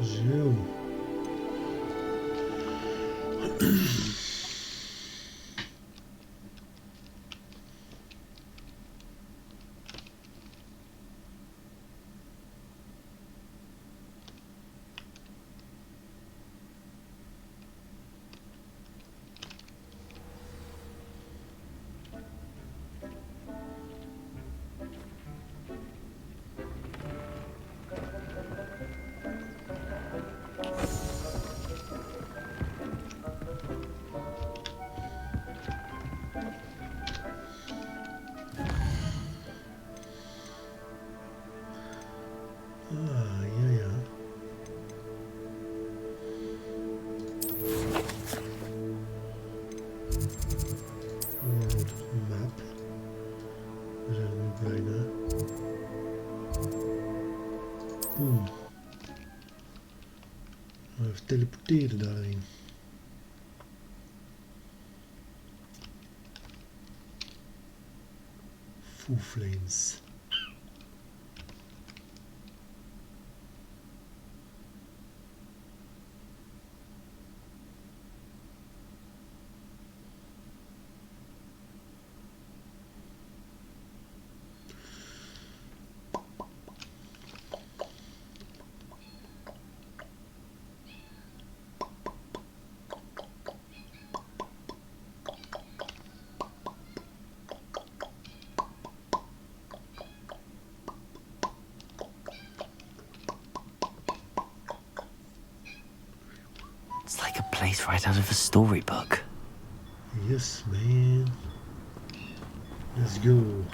Zo. Even teleporteren daarheen. Full flames. Place right out of a storybook. Yes, man. Let's go.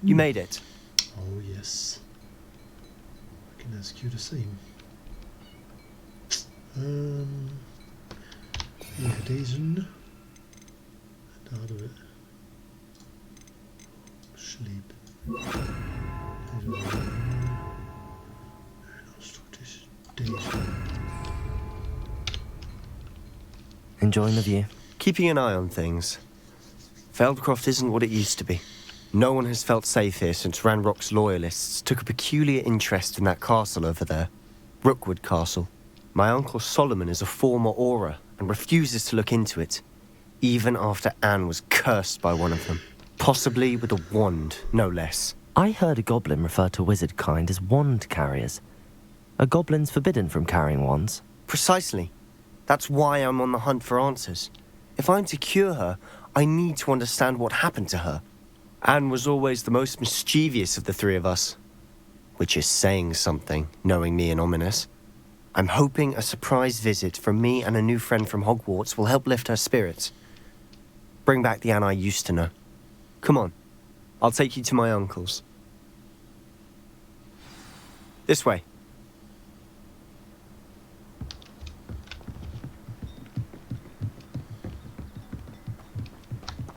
You made it. Oh, yes. I can ask you the same. Ja, deze. En daar hadden we. Sleep. En als het goed is, deze. Enjoying the view. Keeping an eye on things. Feldcroft isn't what it used to be. No one has felt safe here since Ranrock's loyalists took a peculiar interest in that castle over there. Rookwood Castle. My uncle Solomon is a former Auror and refuses to look into it, even after Anne was cursed by one of them. Possibly with a wand, no less. I heard a goblin refer to wizard kind as wand carriers. Are goblins forbidden from carrying wands? Precisely. That's why I'm on the hunt for answers. If I'm to cure her, I need to understand what happened to her. Anne was always the most mischievous of the three of us. Which is saying something, knowing me and Ominous. I'm hoping a surprise visit from me and a new friend from Hogwarts will help lift her spirits. Bring back the Anne I used to know. Come on, I'll take you to my uncle's. This way.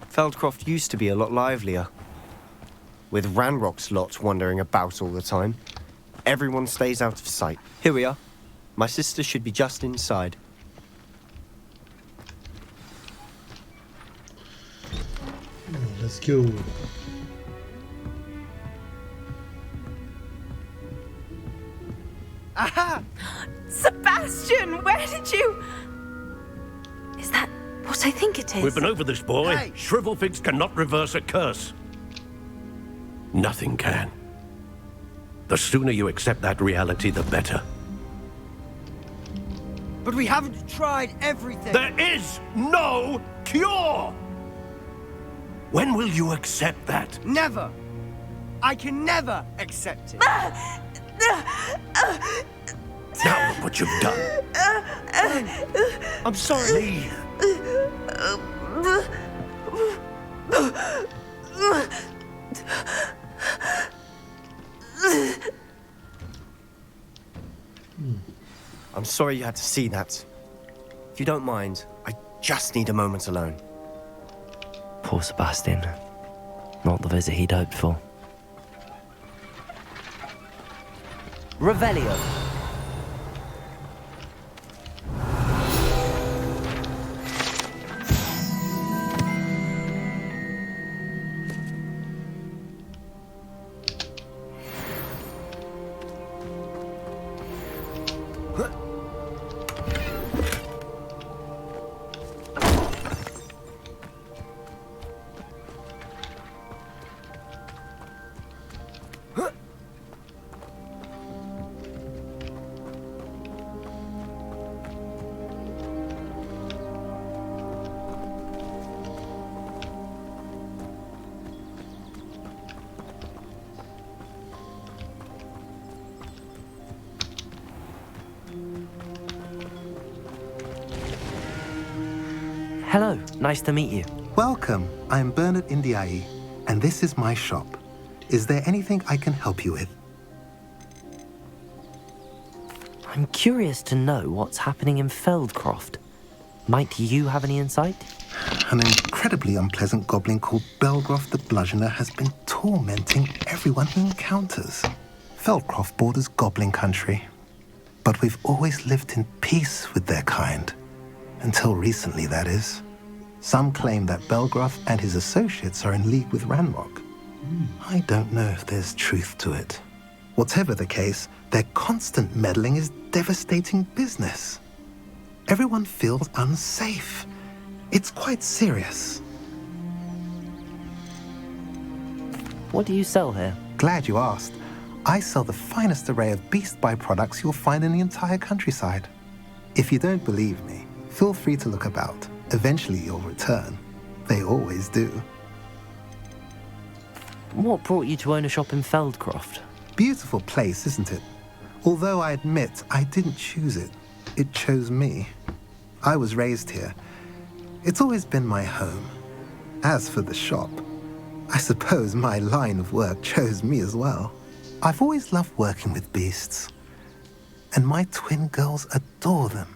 Feldcroft used to be a lot livelier. With Ranrock's lot wandering about all the time. Everyone stays out of sight. Here we are. My sister should be just inside. Let's go. Aha! Sebastian, where did you... Is that what I think it is? We've been over this, boy. Hey. Shrivelfigs cannot reverse a curse. Nothing can. The sooner you accept that reality, the better. But we haven't tried everything. There is no cure! When will you accept that? Never. I can never accept it. Now look what you've done. I'm sorry. I'm sorry you had to see that. If you don't mind, I just need a moment alone. Poor Sebastian. Not the visit he'd hoped for. Revelio. hello. Nice to meet you. Welcome. I'm Bernard Indiai, and this is my shop. Is there anything I can help you with? I'm curious to know what's happening in Feldcroft. Might you have any insight? An incredibly unpleasant goblin called Belgroth the Bludgeoner has been tormenting everyone he encounters. Feldcroft borders goblin country, but we've always lived in peace with their kind. Until recently, that is. Some claim that Belgroth and his associates are in league with Ranrock. I don't know if there's truth to it. Whatever the case, their constant meddling is devastating business. Everyone feels unsafe. It's quite serious. What do you sell here? Glad you asked. I sell the finest array of beast byproducts you'll find in the entire countryside. If you don't believe me, feel free to look about. Eventually you'll return. They always do. What brought you to own a shop in Feldcroft? Beautiful place, isn't it? Although I admit I didn't choose it. It chose me. I was raised here. It's always been my home. As for the shop, I suppose my line of work chose me as well. I've always loved working with beasts. And my twin girls adore them.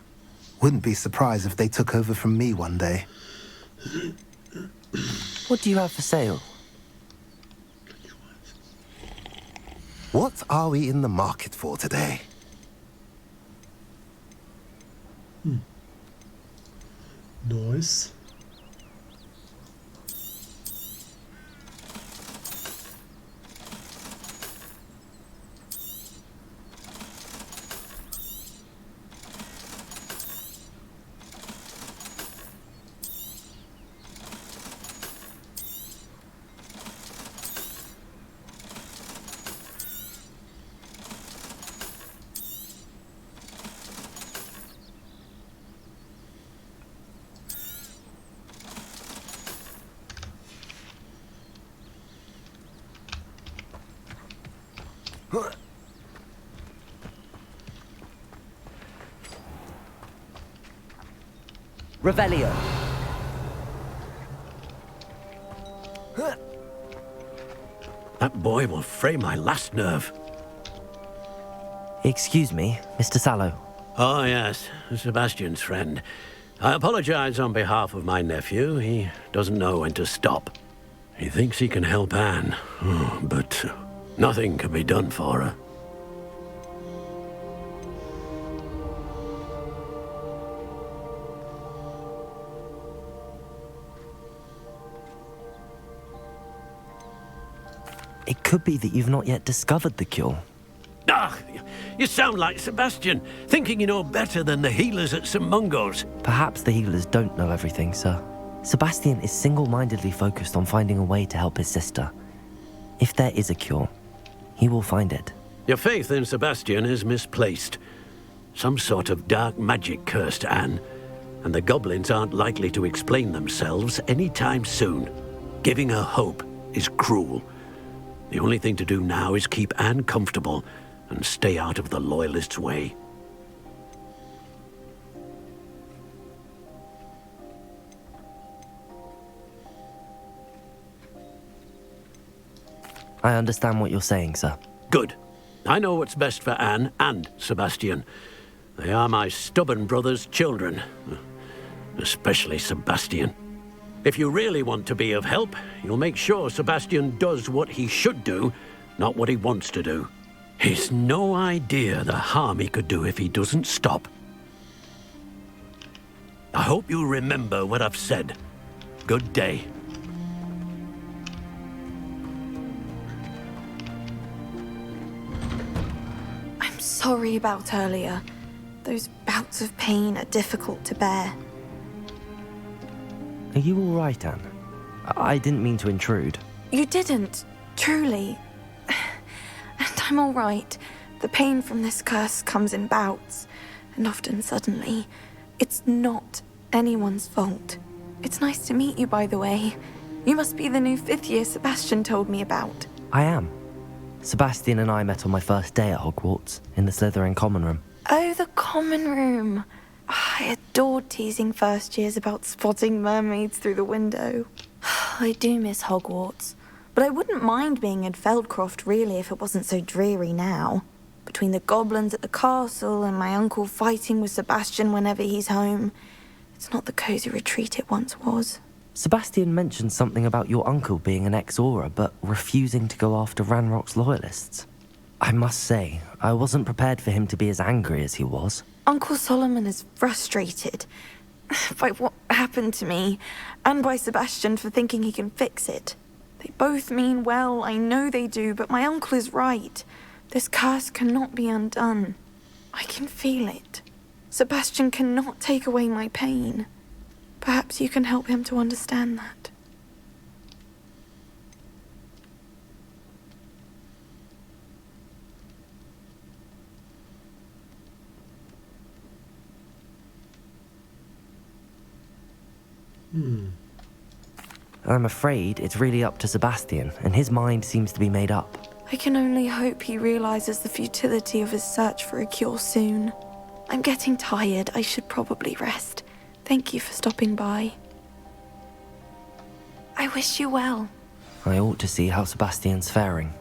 Wouldn't be surprised if they took over from me one day. What do you have for sale? What are we in the market for today? Nice. Revelio. That boy will fray my last nerve. Excuse me, Mr. Sallow. Oh, yes, Sebastian's friend. I apologize on behalf of my nephew. He doesn't know when to stop. He thinks he can help Anne, but nothing can be done for her. It could be that you've not yet discovered the cure. Ah, you sound like Sebastian, thinking you know better than the healers at St. Mungo's. Perhaps the healers don't know everything, sir. Sebastian is single-mindedly focused on finding a way to help his sister. If there is a cure, he will find it. Your faith in Sebastian is misplaced. Some sort of dark magic cursed Anne, and the goblins aren't likely to explain themselves anytime soon. Giving her hope is cruel. The only thing to do now is keep Anne comfortable and stay out of the Loyalists' way. I understand what you're saying, sir. Good. I know what's best for Anne and Sebastian. They are my stubborn brother's children. Especially Sebastian. If you really want to be of help, you'll make sure Sebastian does what he should do, not what he wants to do. He's no idea the harm he could do if he doesn't stop. I hope you remember what I've said. Good day. I'm sorry about earlier. Those bouts of pain are difficult to bear. Are you all right, Anne? I didn't mean to intrude. You didn't, truly. And I'm all right. The pain from this curse comes in bouts, and often suddenly. It's not anyone's fault. It's nice to meet you, by the way. You must be the new 5th year Sebastian told me about. I am. Sebastian and I met on my first day at Hogwarts, in the Slytherin common room. Oh, the common room. I adored teasing first years about spotting mermaids through the window. I do miss Hogwarts, but I wouldn't mind being in Feldcroft really if it wasn't so dreary now. Between the goblins at the castle and my uncle fighting with Sebastian whenever he's home, it's not the cosy retreat it once was. Sebastian mentioned something about your uncle being an ex-Auror, but refusing to go after Ranrock's loyalists. I must say, I wasn't prepared for him to be as angry as he was. Uncle Solomon is frustrated by what happened to me, and by Sebastian for thinking he can fix it. They both mean well, I know they do, but my uncle is right. This curse cannot be undone. I can feel it. Sebastian cannot take away my pain. Perhaps you can help him to understand that. I'm afraid it's really up to Sebastian, and his mind seems to be made up. I can only hope he realizes the futility of his search for a cure soon. I'm getting tired. I should probably rest. Thank you for stopping by. I wish you well. I ought to see how Sebastian's faring.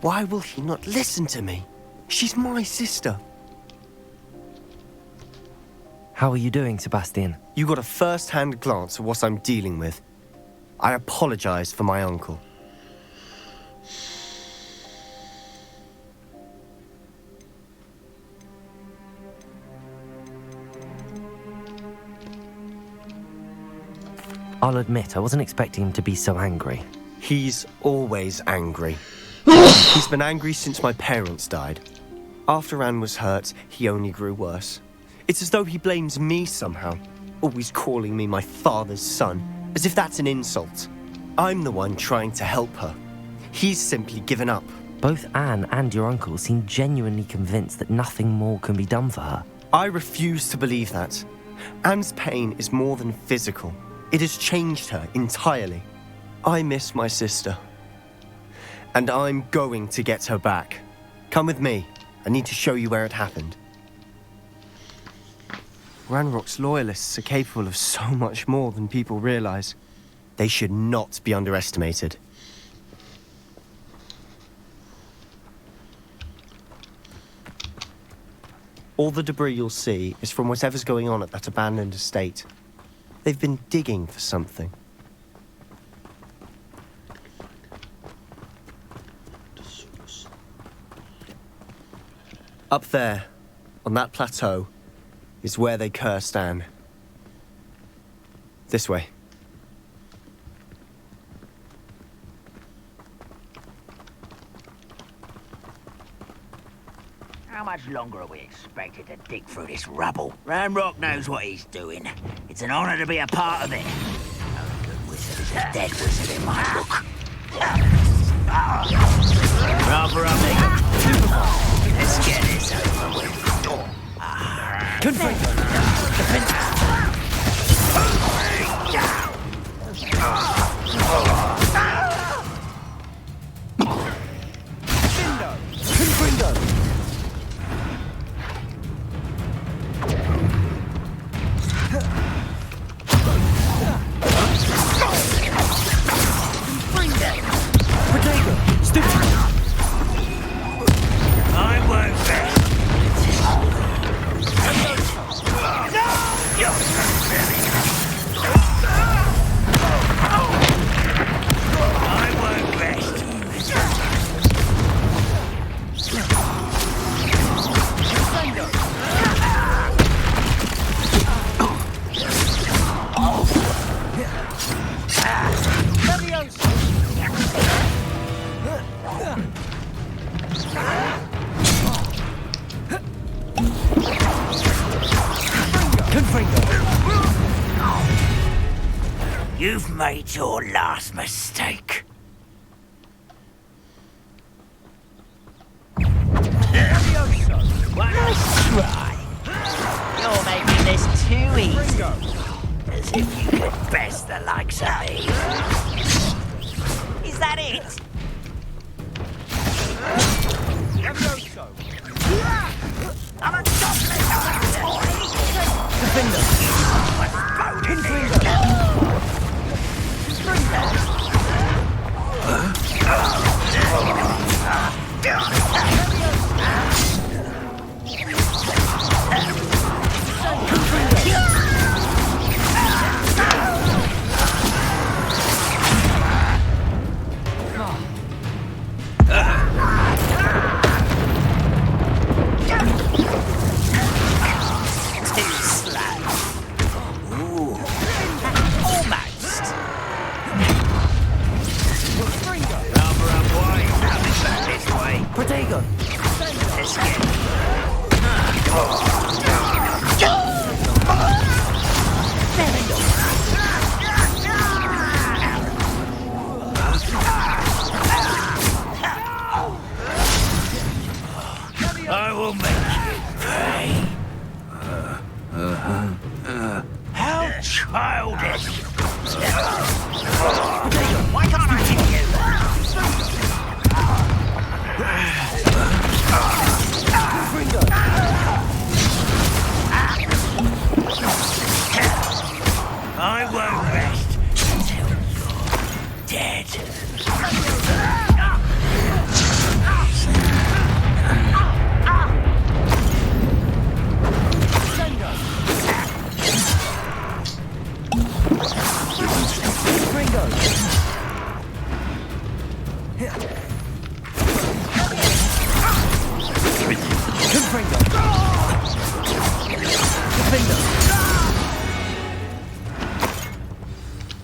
Why will he not listen to me? She's my sister. How are you doing, Sebastian? You got a first-hand glance at what I'm dealing with. I apologize for my uncle. I'll admit, I wasn't expecting him to be so angry. He's always angry. He's been angry since my parents died. After Anne was hurt, he only grew worse. It's as though he blames me somehow, always calling me my father's son, as if that's an insult. I'm the one trying to help her. He's simply given up. Both Anne and your uncle seem genuinely convinced that nothing more can be done for her. I refuse to believe that. Anne's pain is more than physical. It has changed her entirely. I miss my sister. And I'm going to get her back. Come with me. I need to show you where it happened. Ranrock's loyalists are capable of so much more than people realize. They should not be underestimated. All the debris you'll see is from whatever's going on at that abandoned estate. They've been digging for something. Up there, on that plateau, is where they cursed Anne. This way. How much longer are we expected to dig through this rubble? Ranrock knows what he's doing. It's an honor to be a part of it. No good wizard is a dead wizard in my book. Rather up there. Let's get this over with. I won't bet. You've made your last mistake. Nice try. You're making this too easy. As if you could best the likes of me. Is that it? I'm a goblin! Defender! I will make you pay. How childish! Why can't I hit you? I won't rest until you're dead.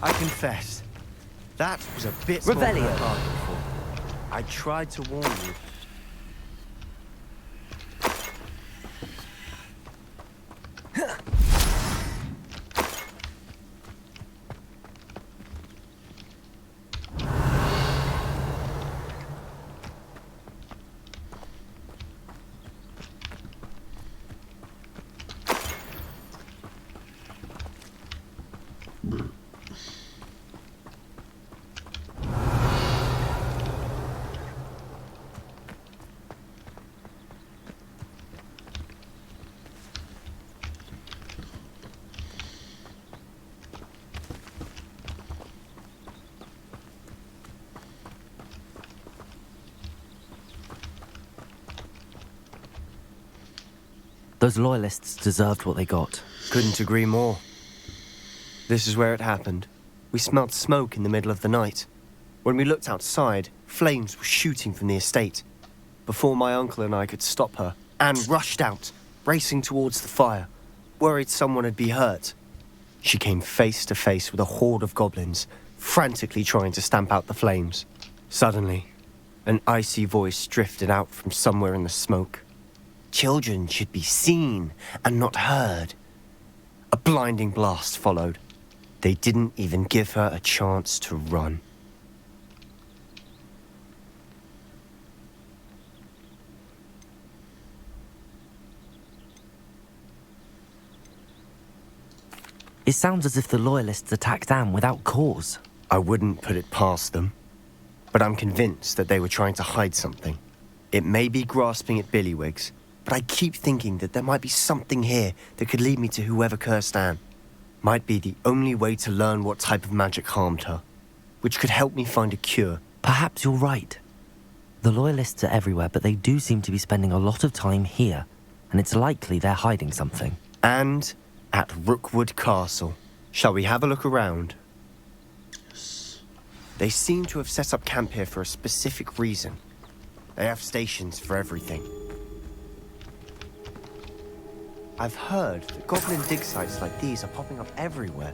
I confess, that was a bit more than I bargained for. I tried to warn you. Those loyalists deserved what they got. Couldn't agree more. This is where it happened. We smelled smoke in the middle of the night. When we looked outside, flames were shooting from the estate. Before my uncle and I could stop her, Anne rushed out, racing towards the fire, worried someone would be hurt. She came face to face with a horde of goblins, frantically trying to stamp out the flames. Suddenly, an icy voice drifted out from somewhere in the smoke. Children should be seen and not heard. A blinding blast followed. They didn't even give her a chance to run. It sounds as if the loyalists attacked Anne without cause. I wouldn't put it past them, but I'm convinced that they were trying to hide something. It may be grasping at Billywigs, but I keep thinking that there might be something here that could lead me to whoever cursed Anne. Might be the only way to learn what type of magic harmed her, which could help me find a cure. Perhaps you're right. The loyalists are everywhere, but they do seem to be spending a lot of time here, and it's likely they're hiding something. And at Rookwood Castle. Shall we have a look around? Yes. They seem to have set up camp here for a specific reason. They have stations for everything. I've heard that goblin dig sites like these are popping up everywhere.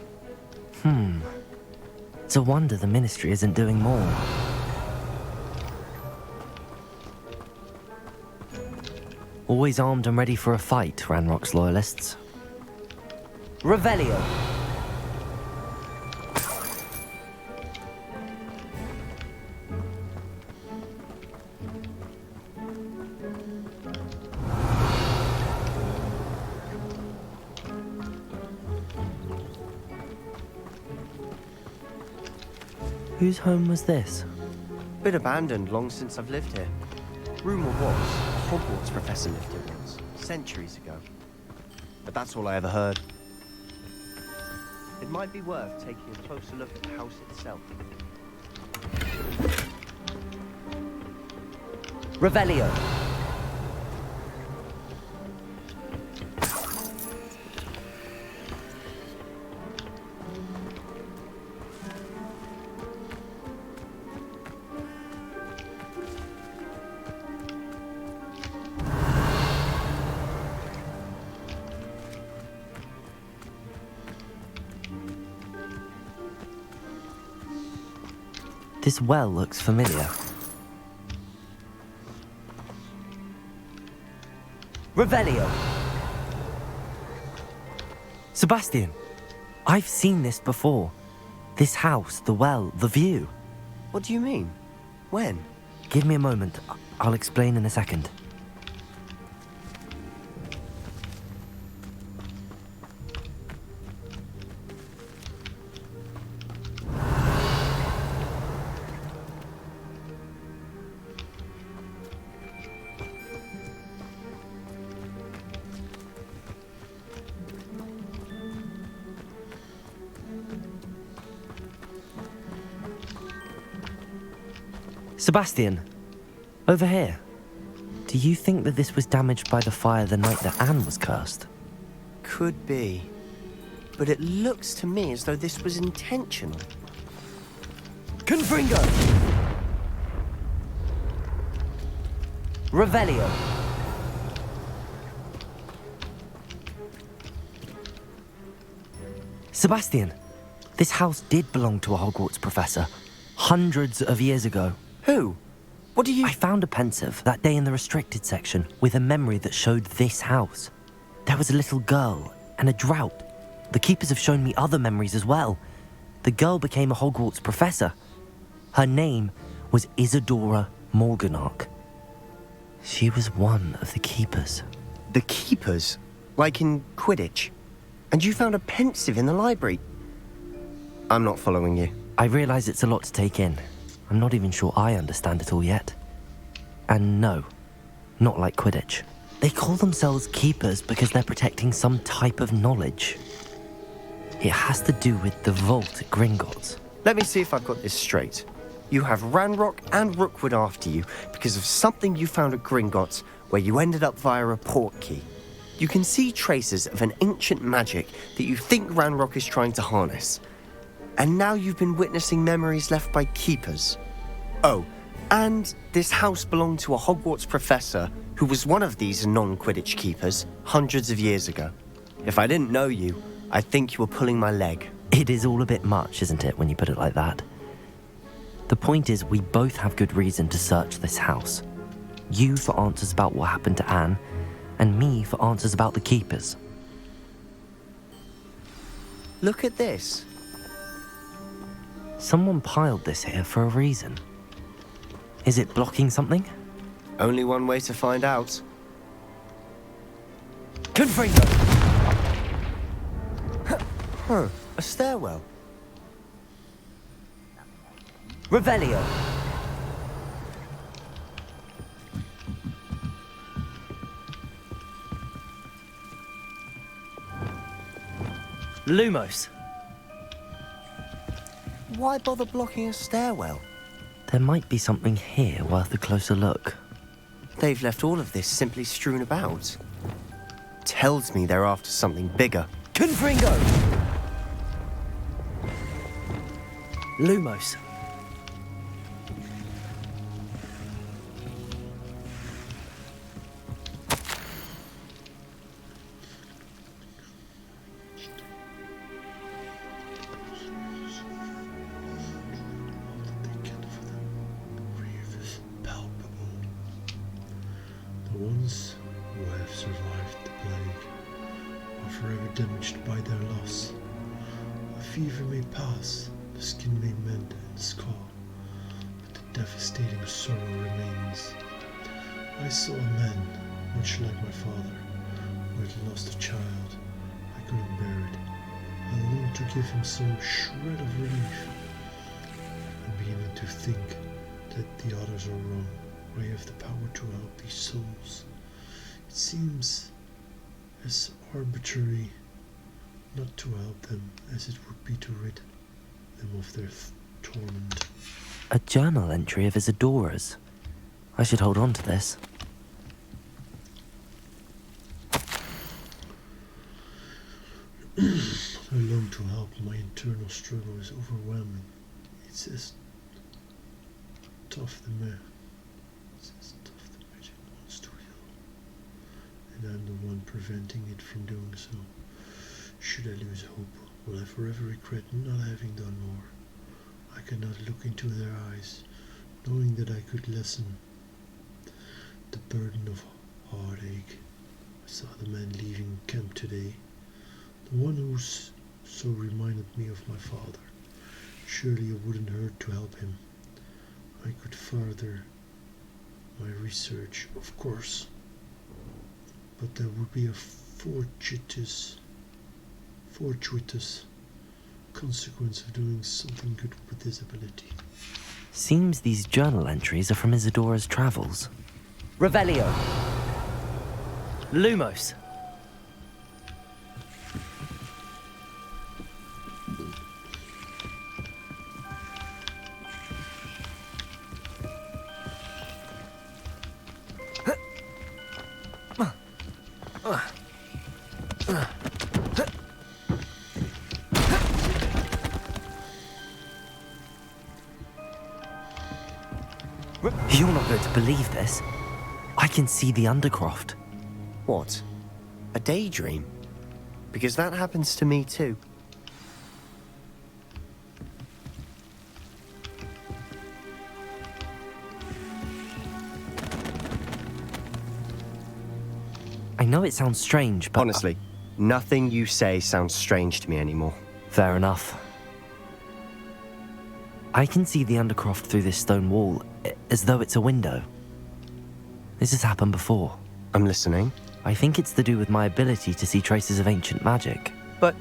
It's a wonder the Ministry isn't doing more. Always armed and ready for a fight, Ranrock's loyalists. Revelio. Whose home was this? Been abandoned long since I've lived here. Rumour was a Hogwarts professor lived here once, centuries ago. But that's all I ever heard. It might be worth taking a closer look at the house itself. Revelio. This well looks familiar. Revelio! Sebastian, I've seen this before. This house, the well, the view. What do you mean? When? Give me a moment. I'll explain in a second. Sebastian, over here. Do you think that this was damaged by the fire the night that Anne was cursed? Could be. But it looks to me as though this was intentional. Confringo! Revelio! Sebastian, this house did belong to a Hogwarts professor, hundreds of years ago. Who? What do you... I found a pensive that day in the restricted section with a memory that showed this house. There was a little girl and a drought. The keepers have shown me other memories as well. The girl became a Hogwarts professor. Her name was Isadora Morganach. She was one of the keepers. The keepers? Like in Quidditch? And you found a pensive in the library? I'm not following you. I realise it's a lot to take in. I'm not even sure I understand it all yet. And no, not like Quidditch. They call themselves keepers because they're protecting some type of knowledge. It has to do with the vault at Gringotts. Let me see if I've got this straight. You have Ranrock and Rookwood after you because of something you found at Gringotts where you ended up via a portkey. You can see traces of an ancient magic that you think Ranrock is trying to harness. And now you've been witnessing memories left by keepers. Oh, and this house belonged to a Hogwarts professor who was one of these non-Quidditch keepers hundreds of years ago. If I didn't know you, I'd think you were pulling my leg. It is all a bit much, isn't it, when you put it like that? The point is, we both have good reason to search this house. You for answers about what happened to Anne, and me for answers about the keepers. Look at this. Someone piled this here for a reason. Is it blocking something? Only one way to find out. Confringo! Huh, a stairwell. Revelio! Lumos! Why bother blocking a stairwell? There might be something here worth a closer look. They've left all of this simply strewn about. Tells me they're after something bigger. Confringo! Lumos. The ones who have survived the plague are forever damaged by their loss. A fever may pass, the skin may mend and scar, but the devastating sorrow remains. I saw a man, much like my father, who had lost a child. I couldn't bear it. I longed to give him some shred of relief. And to think that the others are wrong, or I have the power to help these souls. It seems as arbitrary not to help them as it would be to rid them of their torment. A journal entry of Isadora's. I should hold on to this. I long to help. My internal struggle is overwhelming. It's as tough the magic wants to heal, and I'm the one preventing it from doing so. Should I lose hope, will I forever regret not having done more? I cannot look into their eyes, knowing that I could lessen the burden of heartache. I saw the man leaving camp today, the one who so reminded me of my father. Surely it wouldn't hurt to help him. I could further my research, of course, but there would be a fortuitous consequence of doing something good with this ability. Seems these journal entries are from Isadora's travels. Revelio. Lumos. You're not going to believe this. I can see the Undercroft. What? A daydream? Because that happens to me too. I know it sounds strange, but... Honestly, nothing you say sounds strange to me anymore. Fair enough. I can see the Undercroft through this stone wall, as though it's a window. This has happened before. I'm listening. I think it's to do with my ability to see traces of ancient magic. But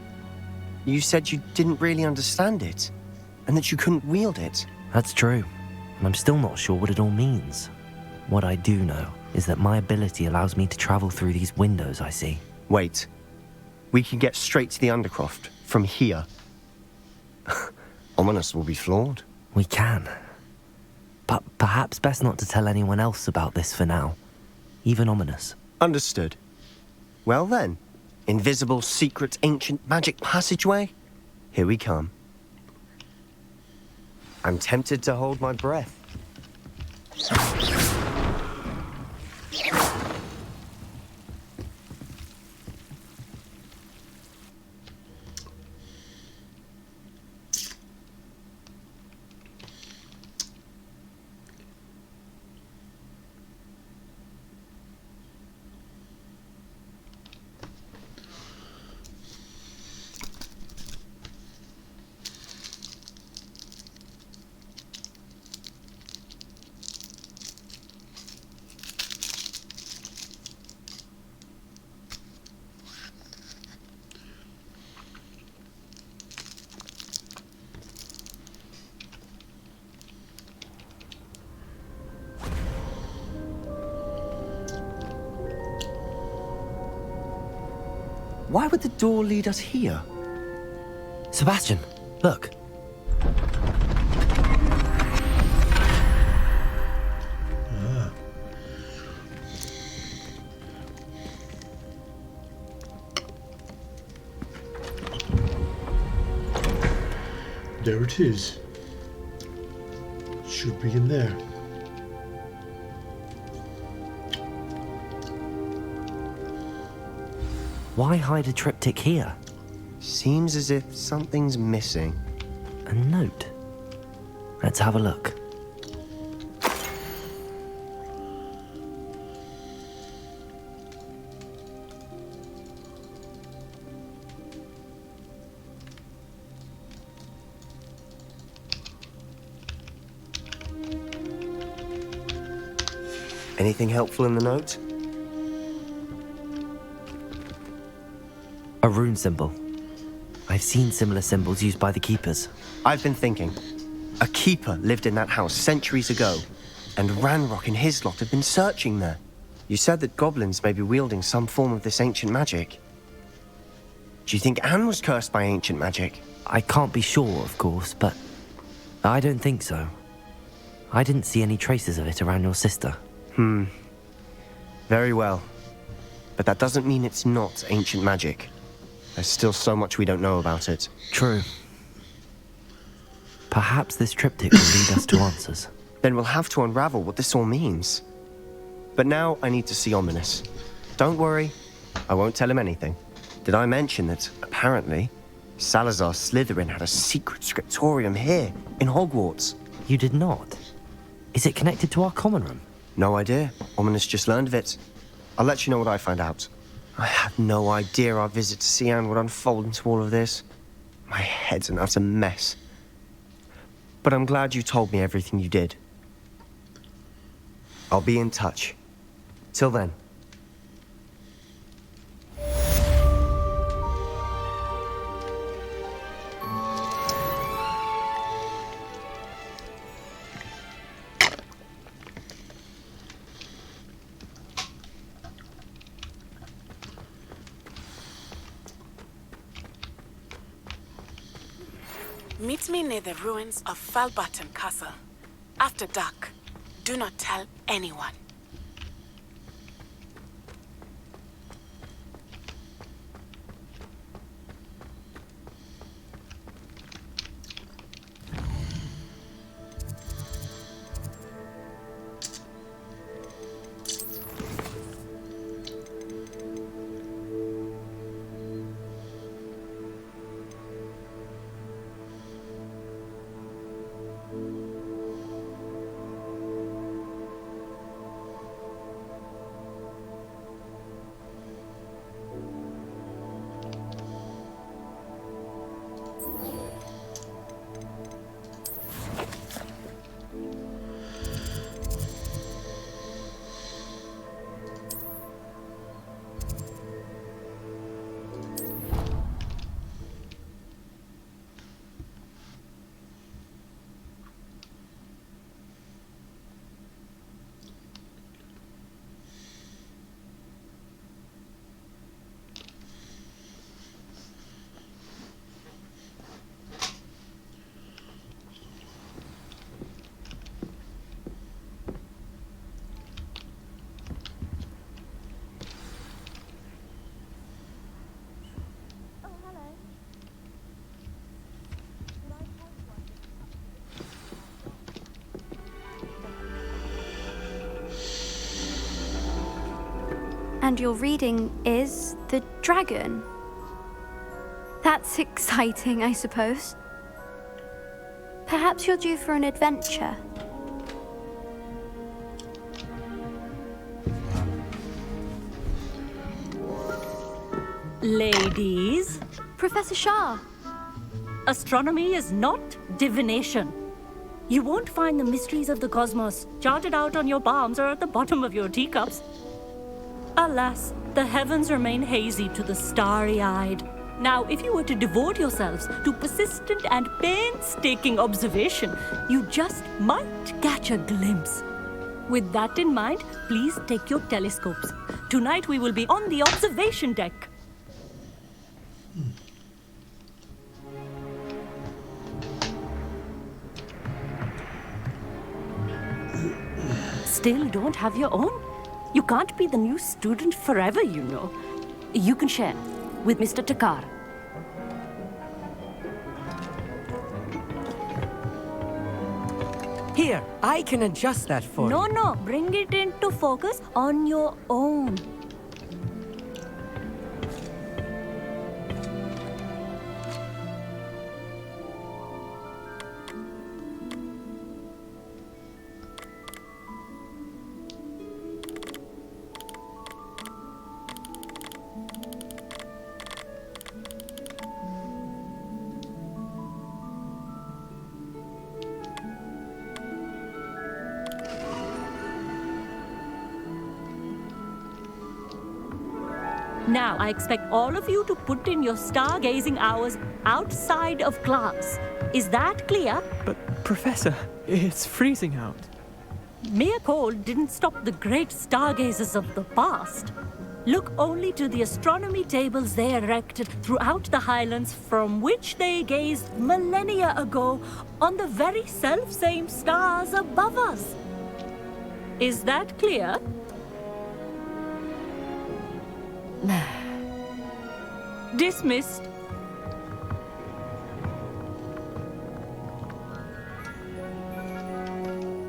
you said you didn't really understand it, and that you couldn't wield it. That's true, and I'm still not sure what it all means. What I do know is that my ability allows me to travel through these windows I see. Wait. We can get straight to the Undercroft from here. Ominous will be flawed. We can. But perhaps best not to tell anyone else about this for now. Even Ominous. Understood. Well then, invisible, secret, ancient magic passageway? Here we come. I'm tempted to hold my breath. Why would the door lead us here? Sebastian, look. There it is. Should be in there. Why hide a triptych here? Seems as if something's missing. A note. Let's have a look. Anything helpful in the note? A rune symbol. I've seen similar symbols used by the keepers. I've been thinking. A keeper lived in that house centuries ago, and Ranrock and his lot have been searching there. You said that goblins may be wielding some form of this ancient magic. Do you think Anne was cursed by ancient magic? I can't be sure, of course, but I don't think so. I didn't see any traces of it around your sister. Very well. But that doesn't mean it's not ancient magic. There's still so much we don't know about it. True. Perhaps this triptych will lead us to answers. Then we'll have to unravel what this all means. But now I need to see Ominous. Don't worry, I won't tell him anything. Did I mention that, apparently, Salazar Slytherin had a secret scriptorium here, in Hogwarts? You did not? Is it connected to our common room? No idea. Ominous just learned of it. I'll let you know what I find out. I had no idea our visit to see Anne would unfold into all of this. My head's an utter mess. But I'm glad you told me everything you did. I'll be in touch. Till then. Meet me near the ruins of Falbaton Castle. After dark. Do not tell anyone. And your reading is The Dragon. That's exciting, I suppose. Perhaps you're due for an adventure. Ladies, Professor Shah. astronomy is not divination. You won't find the mysteries of the cosmos charted out on your palms or at the bottom of your teacups. Alas, the heavens remain hazy to the starry-eyed. Now, if you were to devote yourselves to persistent and painstaking observation, you just might catch a glimpse. With that in mind, please take your telescopes. Tonight we will be on the observation deck. Still don't have your own? You can't be the new student forever, you know. You can share with Mr. Takar. Here, I can adjust that for you. No, bring it into focus on your own. Now, I expect all of you to put in your stargazing hours outside of class. Is that clear? But, Professor, it's freezing out. Mere cold didn't stop the great stargazers of the past. Look only to the astronomy tables they erected throughout the Highlands, from which they gazed millennia ago on the very self-same stars above us. Is that clear? Dismissed.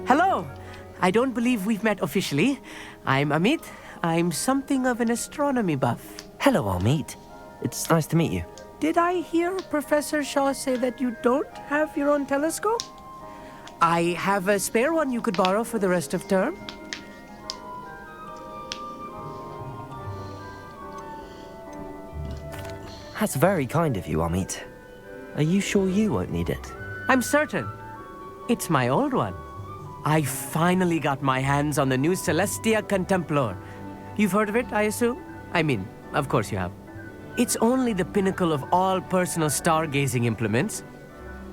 Hello. I don't believe we've met officially. I'm Amit. I'm something of an astronomy buff. Hello, Amit. It's nice to meet you. Did I hear Professor Shaw say that you don't have your own telescope? I have a spare one you could borrow for the rest of term. That's very kind of you, Amit. Are you sure you won't need it? I'm certain. It's my old one. I finally got my hands on the new Celestia Contemplar. You've heard of it, I assume? I mean, of course you have. It's only the pinnacle of all personal stargazing implements.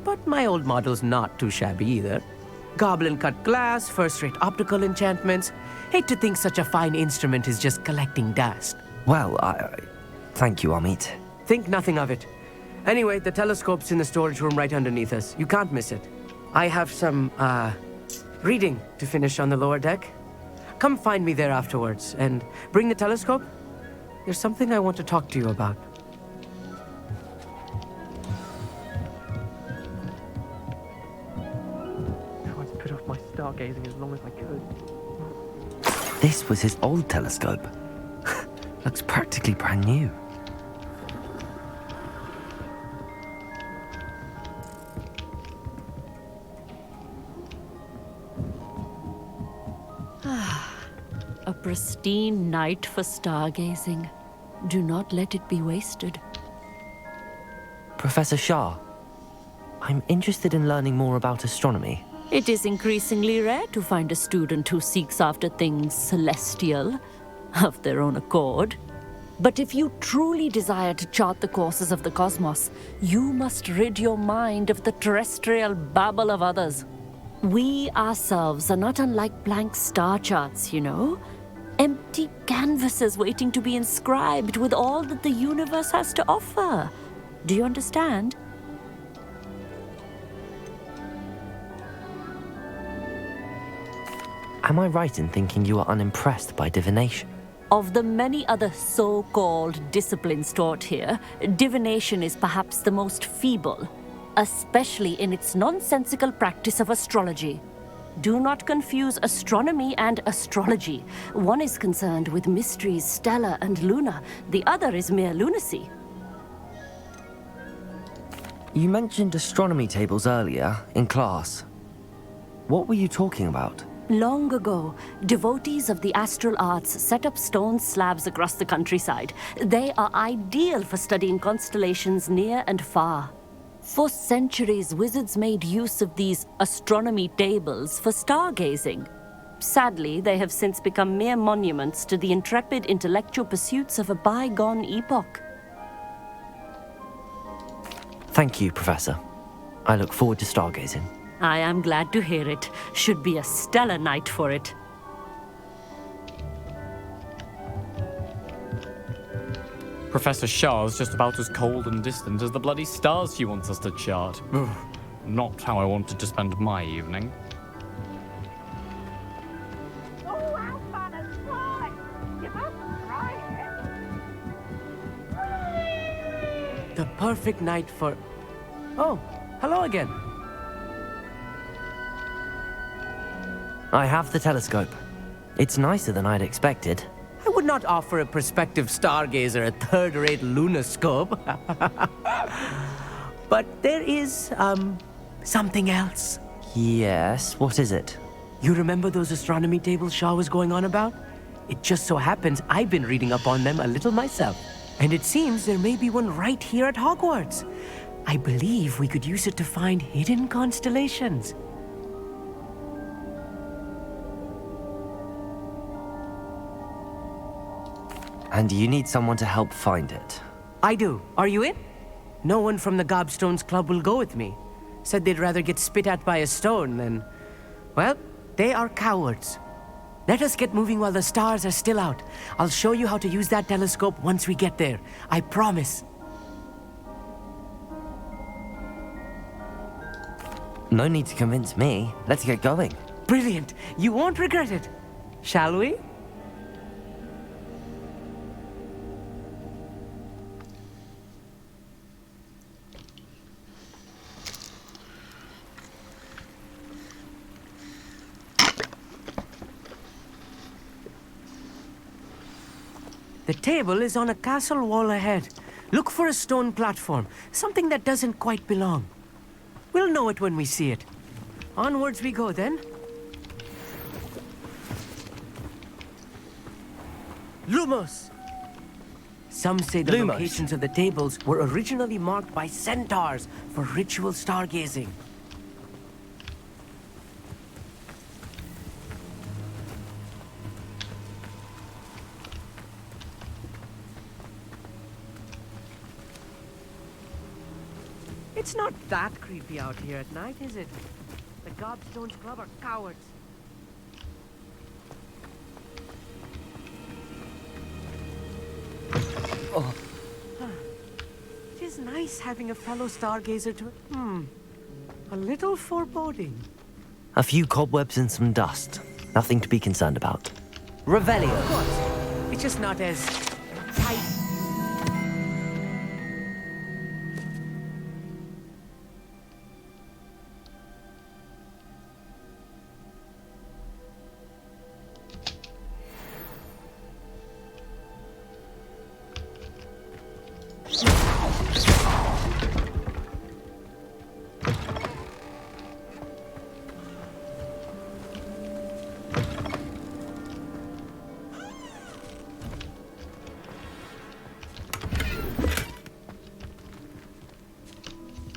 But my old model's not too shabby either. Goblin-cut glass, first-rate optical enchantments. Hate to think such a fine instrument is just collecting dust. Well, thank you, Amit. Think nothing of it. Anyway, the telescope's in the storage room right underneath us. You can't miss it. I have some, reading to finish on the lower deck. Come find me there afterwards, and bring the telescope. There's something I want to talk to you about. I put off my stargazing as long as I could. This was his old telescope. Looks practically brand new. A pristine night for stargazing. Do not let it be wasted. Professor Shah, I'm interested in learning more about astronomy. It is increasingly rare to find a student who seeks after things celestial, of their own accord. But if you truly desire to chart the courses of the cosmos, you must rid your mind of the terrestrial babble of others. We ourselves are not unlike blank star charts, you know. Empty canvases waiting to be inscribed with all that the universe has to offer. Do you understand? Am I right in thinking you are unimpressed by divination? Of the many other so-called disciplines taught here, divination is perhaps the most feeble, especially in its nonsensical practice of astrology. Do not confuse astronomy and astrology. One is concerned with mysteries stellar and lunar. The other is mere lunacy. You mentioned astronomy tables earlier, in class. What were you talking about? Long ago, devotees of the astral arts set up stone slabs across the countryside. They are ideal for studying constellations near and far. For centuries, wizards made use of these astronomy tables for stargazing. Sadly, they have since become mere monuments to the intrepid intellectual pursuits of a bygone epoch. Thank you, Professor. I look forward to stargazing. I am glad to hear it. Should be a stellar night for it. Professor Shah's just about as cold and distant as the bloody stars she wants us to chart. Ugh, not how I wanted to spend my evening. Oh, how fun and fun! You must try it. The perfect night for... Oh, hello again. I have the telescope. It's nicer than I'd expected. I would not offer a prospective stargazer a third-rate lunoscope. But there is, something else. Yes, what is it? You remember those astronomy tables Shaw was going on about? It just so happens I've been reading up on them a little myself. And it seems there may be one right here at Hogwarts. I believe we could use it to find hidden constellations. And you need someone to help find it. I do. Are you in? No one from the Gobstones Club will go with me. Said they'd rather get spit at by a stone than... Well, they are cowards. Let us get moving while the stars are still out. I'll show you how to use that telescope once we get there. I promise. No need to convince me. Let's get going. Brilliant. You won't regret it. Shall we? The table is on a castle wall ahead. Look for a stone platform, something that doesn't quite belong. We'll know it when we see it. Onwards we go then. Lumos! Some say the Lumos. locations of the tables were originally marked by centaurs for ritual stargazing. It's not that creepy out here at night, is it? The Gobstones Club are cowards. Oh. It is nice having a fellow stargazer to... A little foreboding. A few cobwebs and some dust. Nothing to be concerned about. Revelio. Of course. It's just not as tight.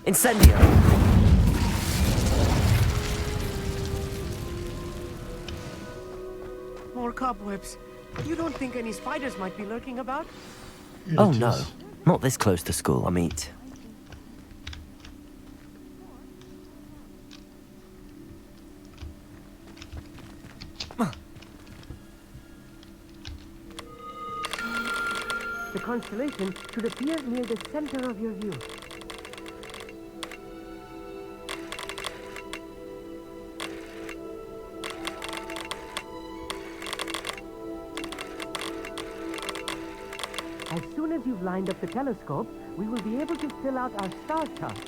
Incendio! More cobwebs. You don't think any spiders might be lurking about? Oh no, not this close to school, Amit. The constellation should appear near the center of your view. As soon as you've lined up the telescope, we will be able to fill out our star chart.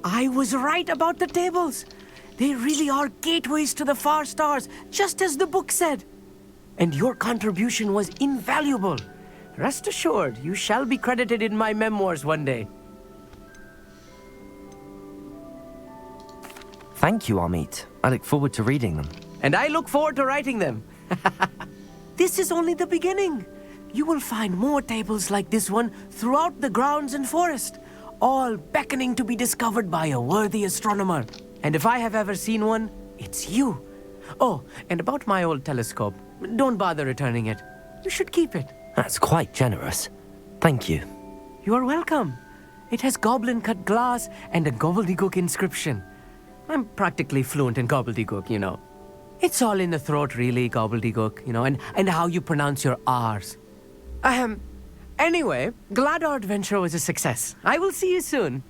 I was right about the tables. They really are gateways to the far stars, just as the book said. And your contribution was invaluable. Rest assured, you shall be credited in my memoirs one day. Thank you, Amit. I look forward to reading them. and I look forward to writing them. This is only the beginning. You will find more tables like this one throughout the grounds and forest, all beckoning to be discovered by a worthy astronomer. And if I have ever seen one, it's you. Oh, and about my old telescope, don't bother returning it. You should keep it. That's quite generous. Thank you. You are welcome. It has goblin-cut glass and a gobbledygook inscription. I'm practically fluent in gobbledygook, you know. It's all in the throat, really, gobbledygook, you know, and how you pronounce your R's. Anyway, glad our adventure was a success. I will see you soon.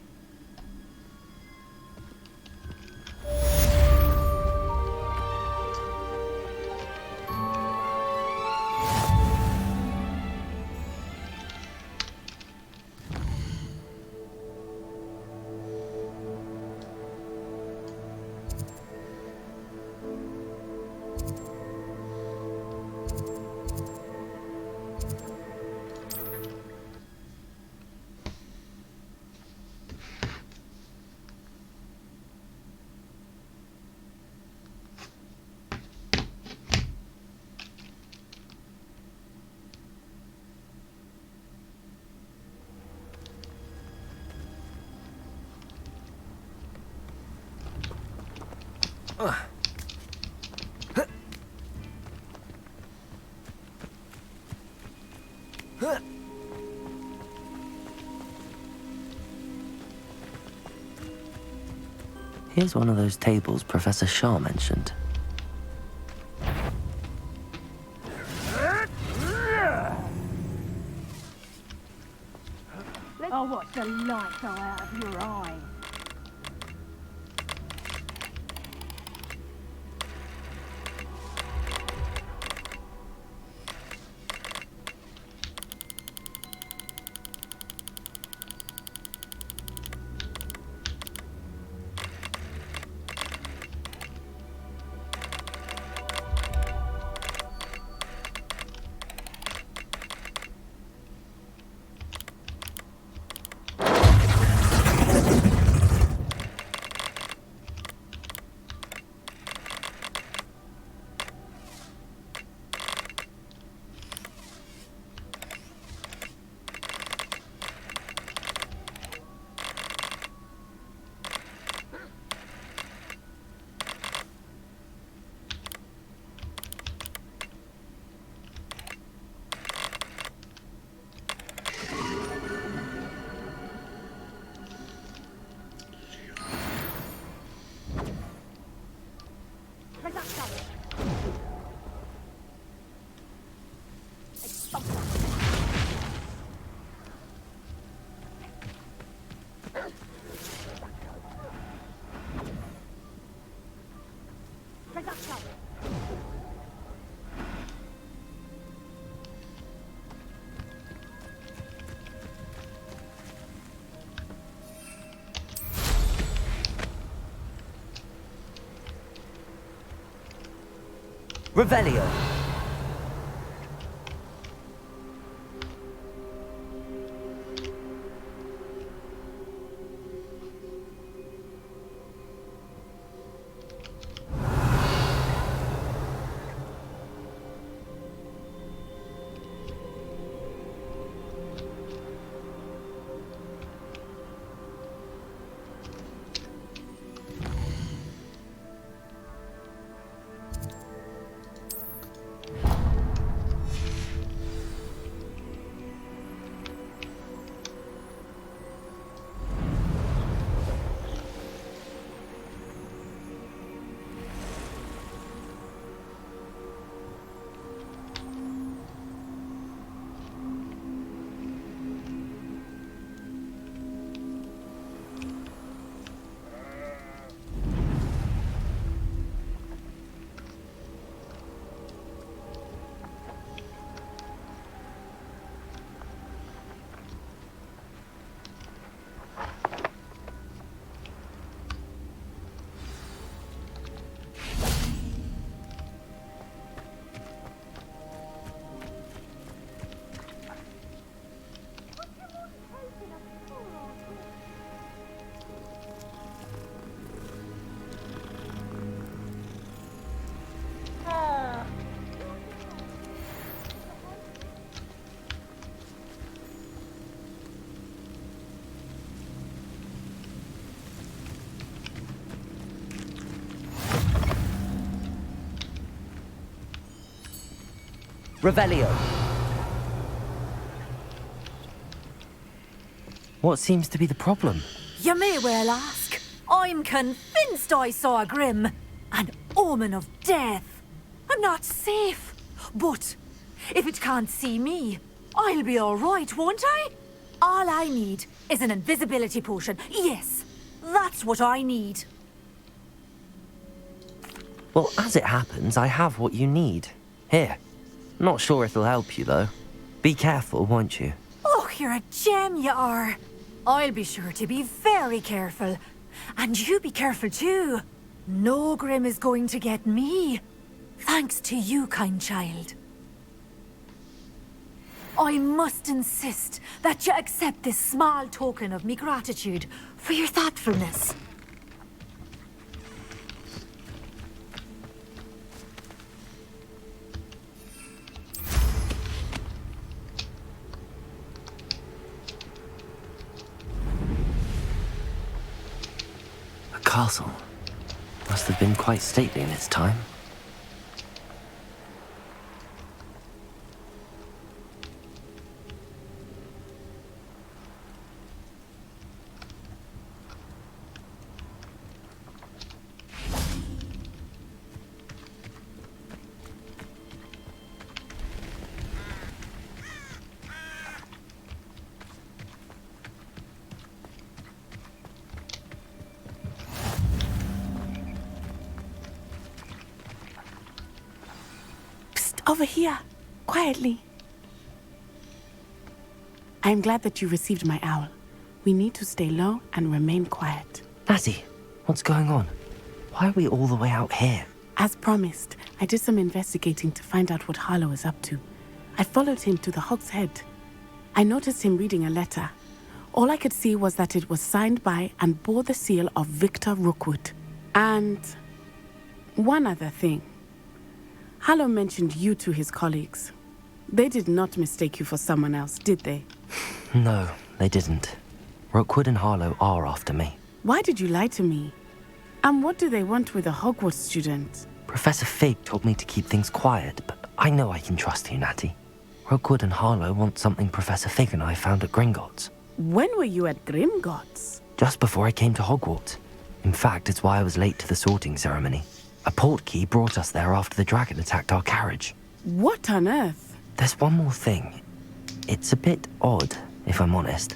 Here's one of those tables Professor Shaw mentioned. Oh, what's the light out of your eye? Revelio. Revelio. What seems to be the problem? You may well ask. I'm convinced I saw a grim, an omen of death. I'm not safe, but if it can't see me, I'll be all right, won't I? All I need is an invisibility potion. Yes, that's what I need. Well, as it happens, I have what you need. Here. Not sure it'll help you, though. Be careful, won't you? Oh, you're a gem, you are. I'll be sure to be very careful. And you be careful, too. No grim is going to get me. Thanks to you, kind child. I must insist that you accept this small token of me gratitude for your thoughtfulness. A castle. Must have been quite stately in its time. Over here, quietly. I am glad that you received my owl. We need to stay low and remain quiet. Natty, what's going on? Why are we all the way out here? As promised, I did some investigating to find out what Harlow is up to. I followed him to the Hog's Head. I noticed him reading a letter. All I could see was that it was signed by and bore the seal of Victor Rookwood. And one other thing. Harlow mentioned you to his colleagues. They did not mistake you for someone else, did they? No, they didn't. Rookwood and Harlow are after me. Why did you lie to me? And what do they want with a Hogwarts student? Professor Fig told me to keep things quiet, but I know I can trust you, Natty. Rookwood and Harlow want something Professor Fig and I found at Gringotts. When were you at Gringotts? Just before I came to Hogwarts. In fact, it's why I was late to the sorting ceremony. A portkey brought us there after the dragon attacked our carriage. What on earth? There's one more thing. It's a bit odd, if I'm honest.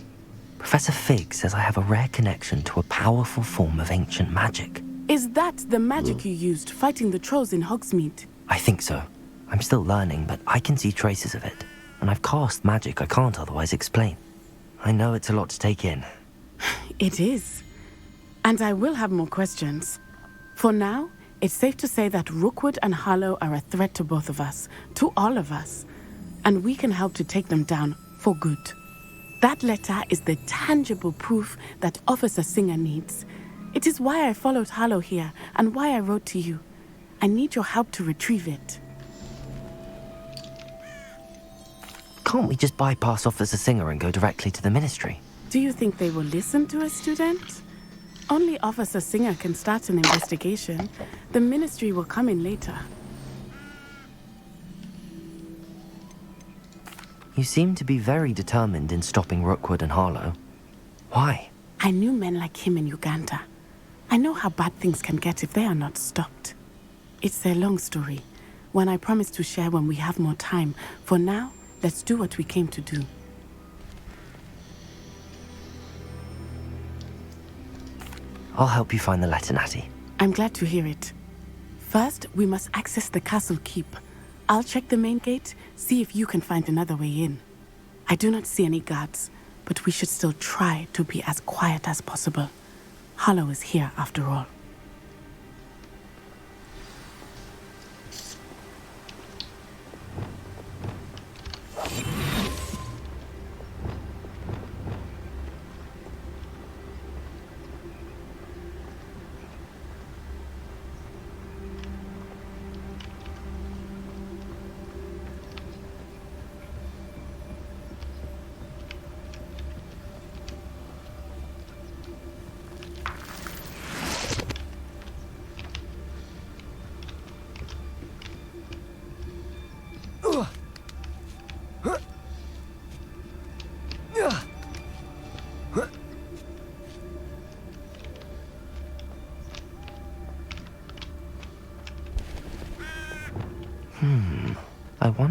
Professor Fig says I have a rare connection to a powerful form of ancient magic. Is that the magic you used fighting the trolls in Hogsmeade? I think so. I'm still learning, but I can see traces of it. And I've cast magic I can't otherwise explain. I know it's a lot to take in. It is. And I will have more questions. For now, it's safe to say that Rookwood and Harlow are a threat to both of us, to all of us, and we can help to take them down for good. That letter is the tangible proof that Officer Singer needs. It is why I followed Harlow here and why I wrote to you. I need your help to retrieve it. Can't we just bypass Officer Singer and go directly to the Ministry? Do you think they will listen to a student? Only Officer Singer can start an investigation. The Ministry will come in later. You seem to be very determined in stopping Rookwood and Harlow. Why? I knew men like him in Uganda. I know how bad things can get if they are not stopped. It's a long story, one I promise to share when we have more time. For now, let's do what we came to do. I'll help you find the letter, Natty. I'm glad to hear it. First, we must access the castle keep. I'll check the main gate, see if you can find another way in. I do not see any guards, but we should still try to be as quiet as possible. Harlow is here, after all.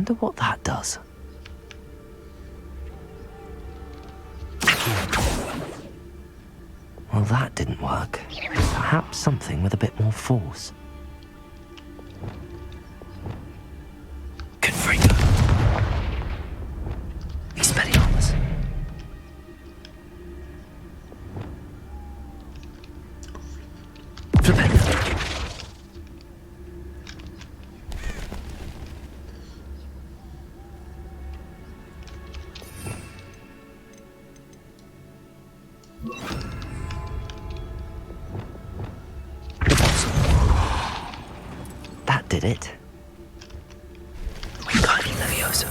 wonder what that does. Well, that didn't work. Perhaps something with a bit more force. Confringo. Expelliarmus. Flipendo. That did it. Wingardium Leviosa.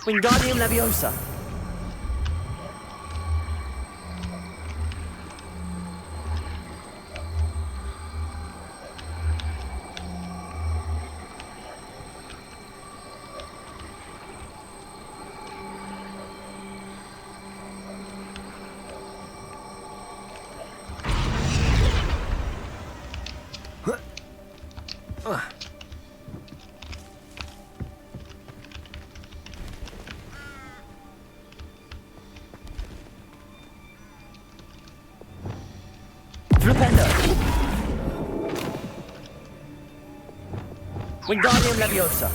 Wingardium Leviosa. Revelio. Wingardium Leviosa. Wingardium Leviosa.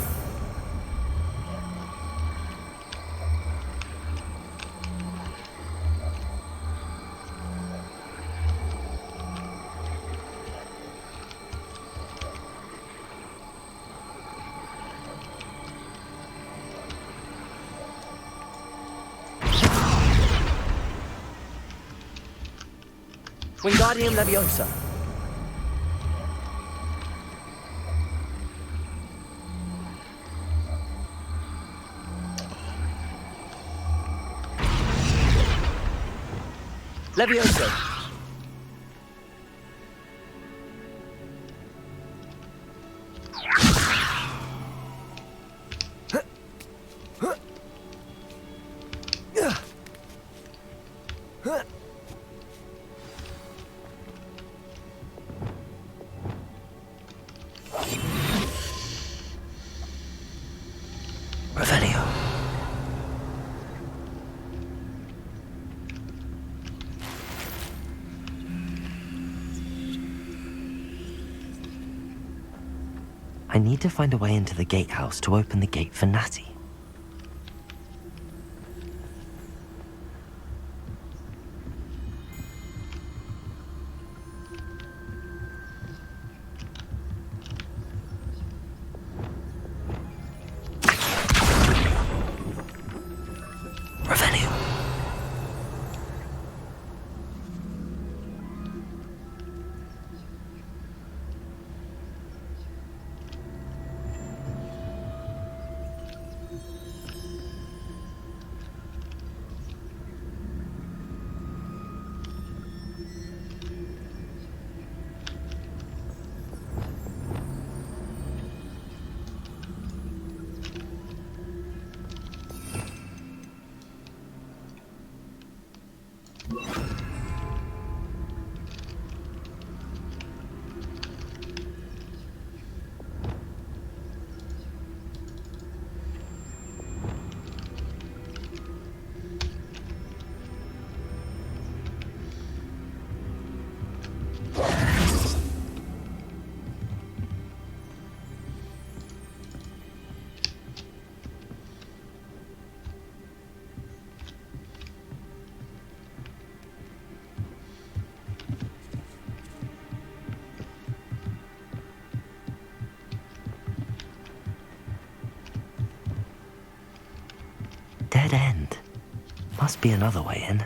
Wingardium Leviosa. Leviosa. Revelio. I need to find a way into the gatehouse to open the gate for Natty. Revelio. dead end. Must be another way in.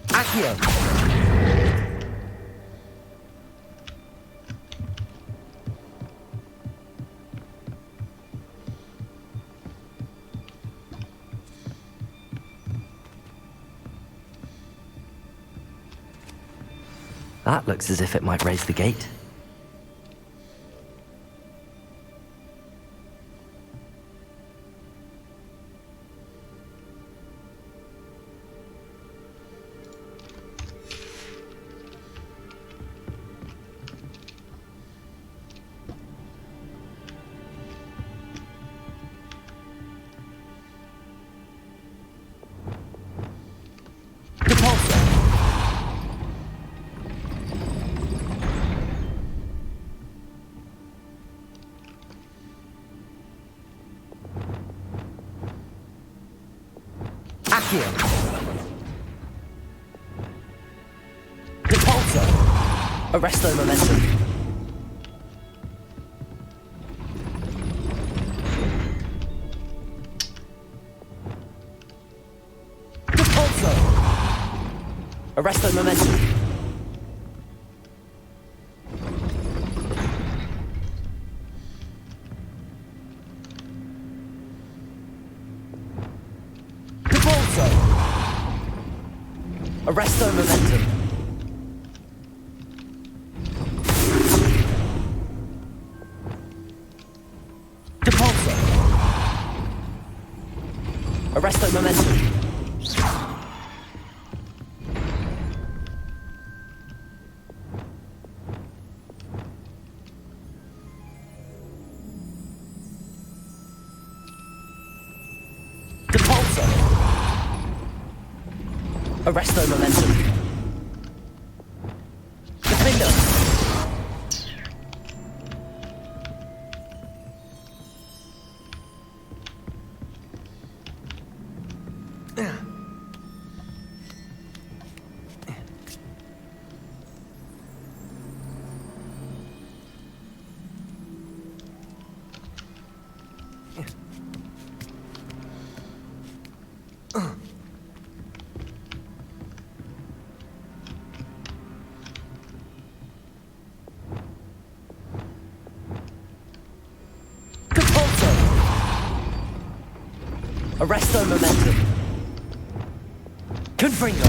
Accio! That looks as if it might raise the gate. Depulso! Arresto momentum. Depulso! Arresto momentum. Arresto momentum. Depulso. Arresto momentum. Depulso. Arresto momentum. Defender. Arresto momentum. Confringo.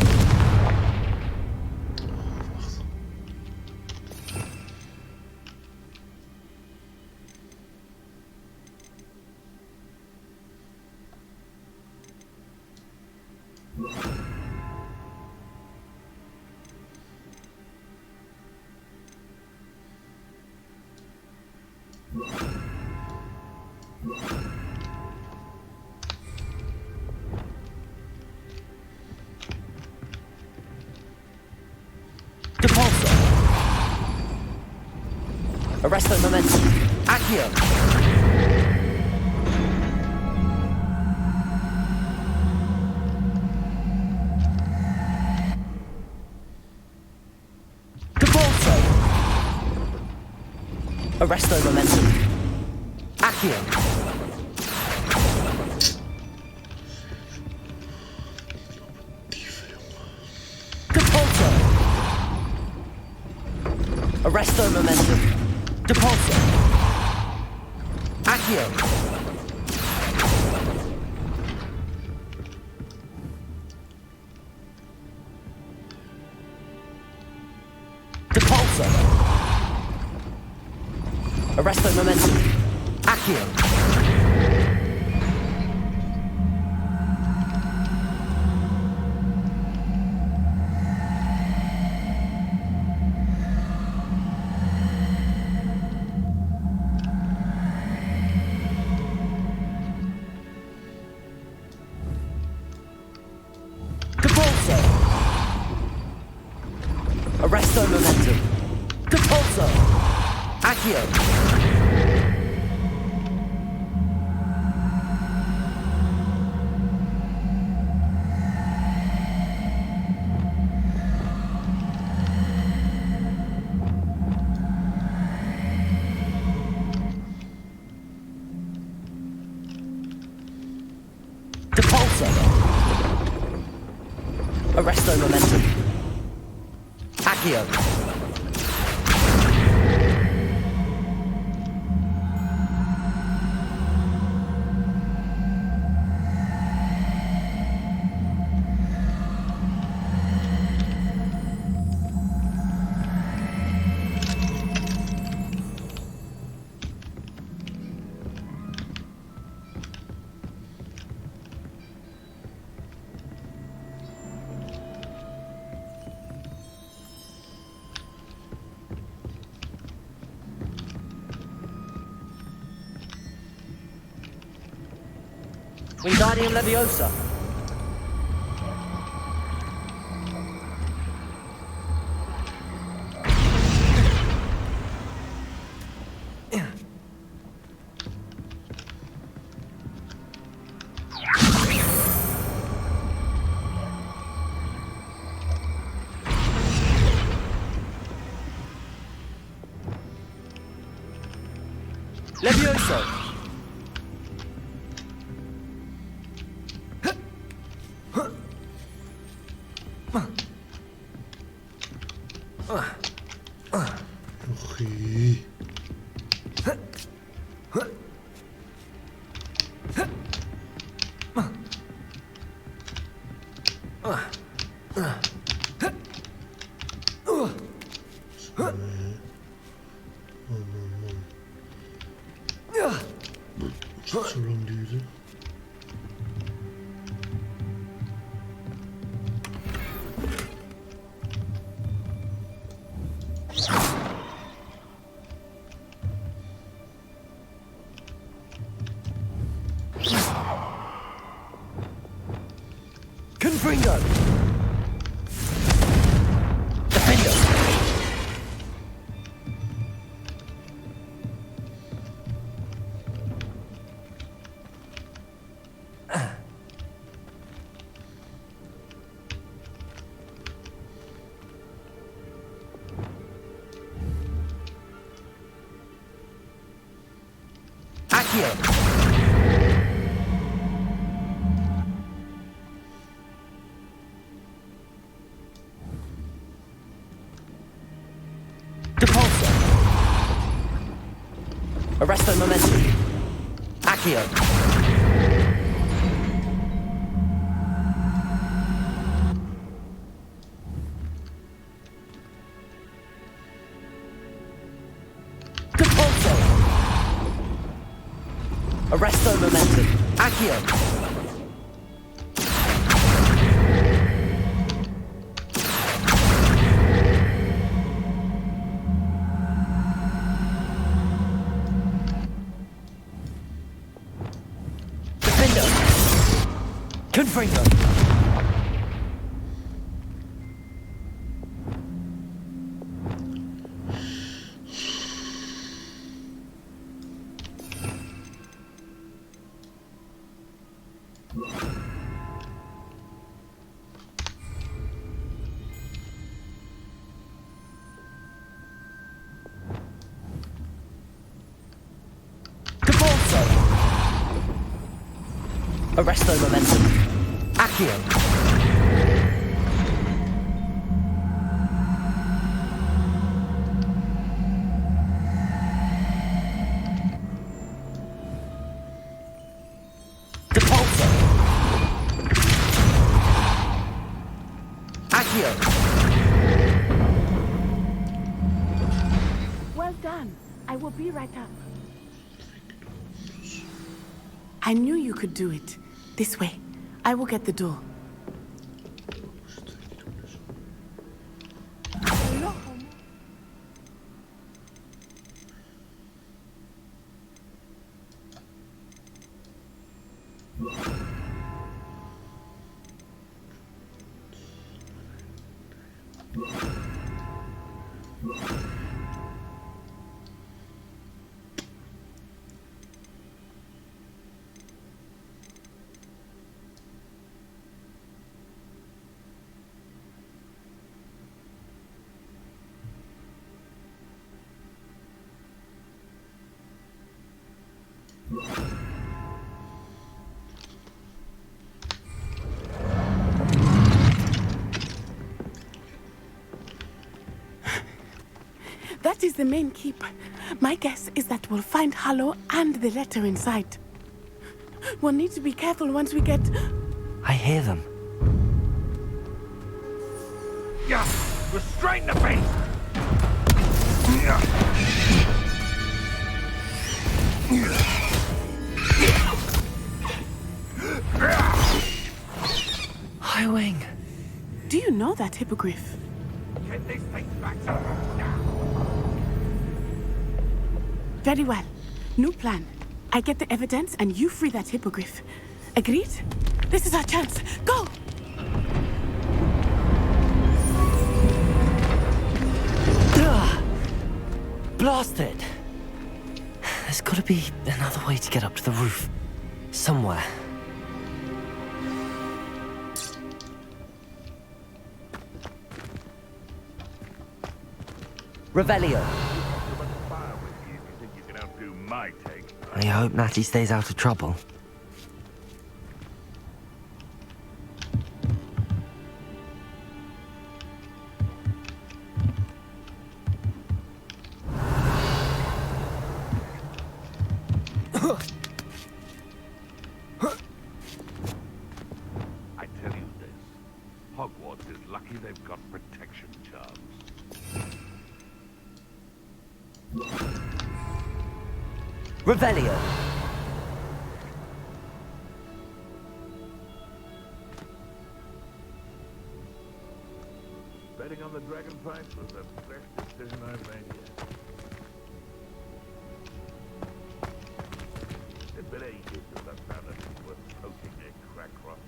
Depulso. Arresto momentum. Accio. Depulso. Arresto momentum. Accio. Arresto momentum. Depulso. Accio. Depulso. Arresto momentum. Accio. Arresto momentum. Depulso. Accio. Arresto momentum. Accio. Wingardium Leviosa. Levioso. Oké. Wat zo lang duurde. Confringo. Defender. Accio. Depulso. Arresto momentum. Accio. Depulso. Arresto momentum. Accio. Confringo. Depulso. Arresto momentum. Accio. Depulso. Accio. Well done. I will be right up. I knew you could do it. This way. I will get the door. That is the main keep. My guess is that we'll find Hollow and the letter inside. We'll need to be careful once we get... I hear them. Yeah, restrain the beast! Highwing. Do you know that hippogriff? Get these things back to them now! Very well. New plan. I get the evidence and you free that hippogriff. Agreed? This is our chance. Go! Blasted! There's got to be another way to get up to the roof. Somewhere. Revelio. I hope Natty stays out of trouble. I tell you this, Hogwarts is lucky they've got protection charms. Revelio. Betting on the dragon fight was the best decision I've made yet. It's been ages since I've found anything worth poking their crack rock.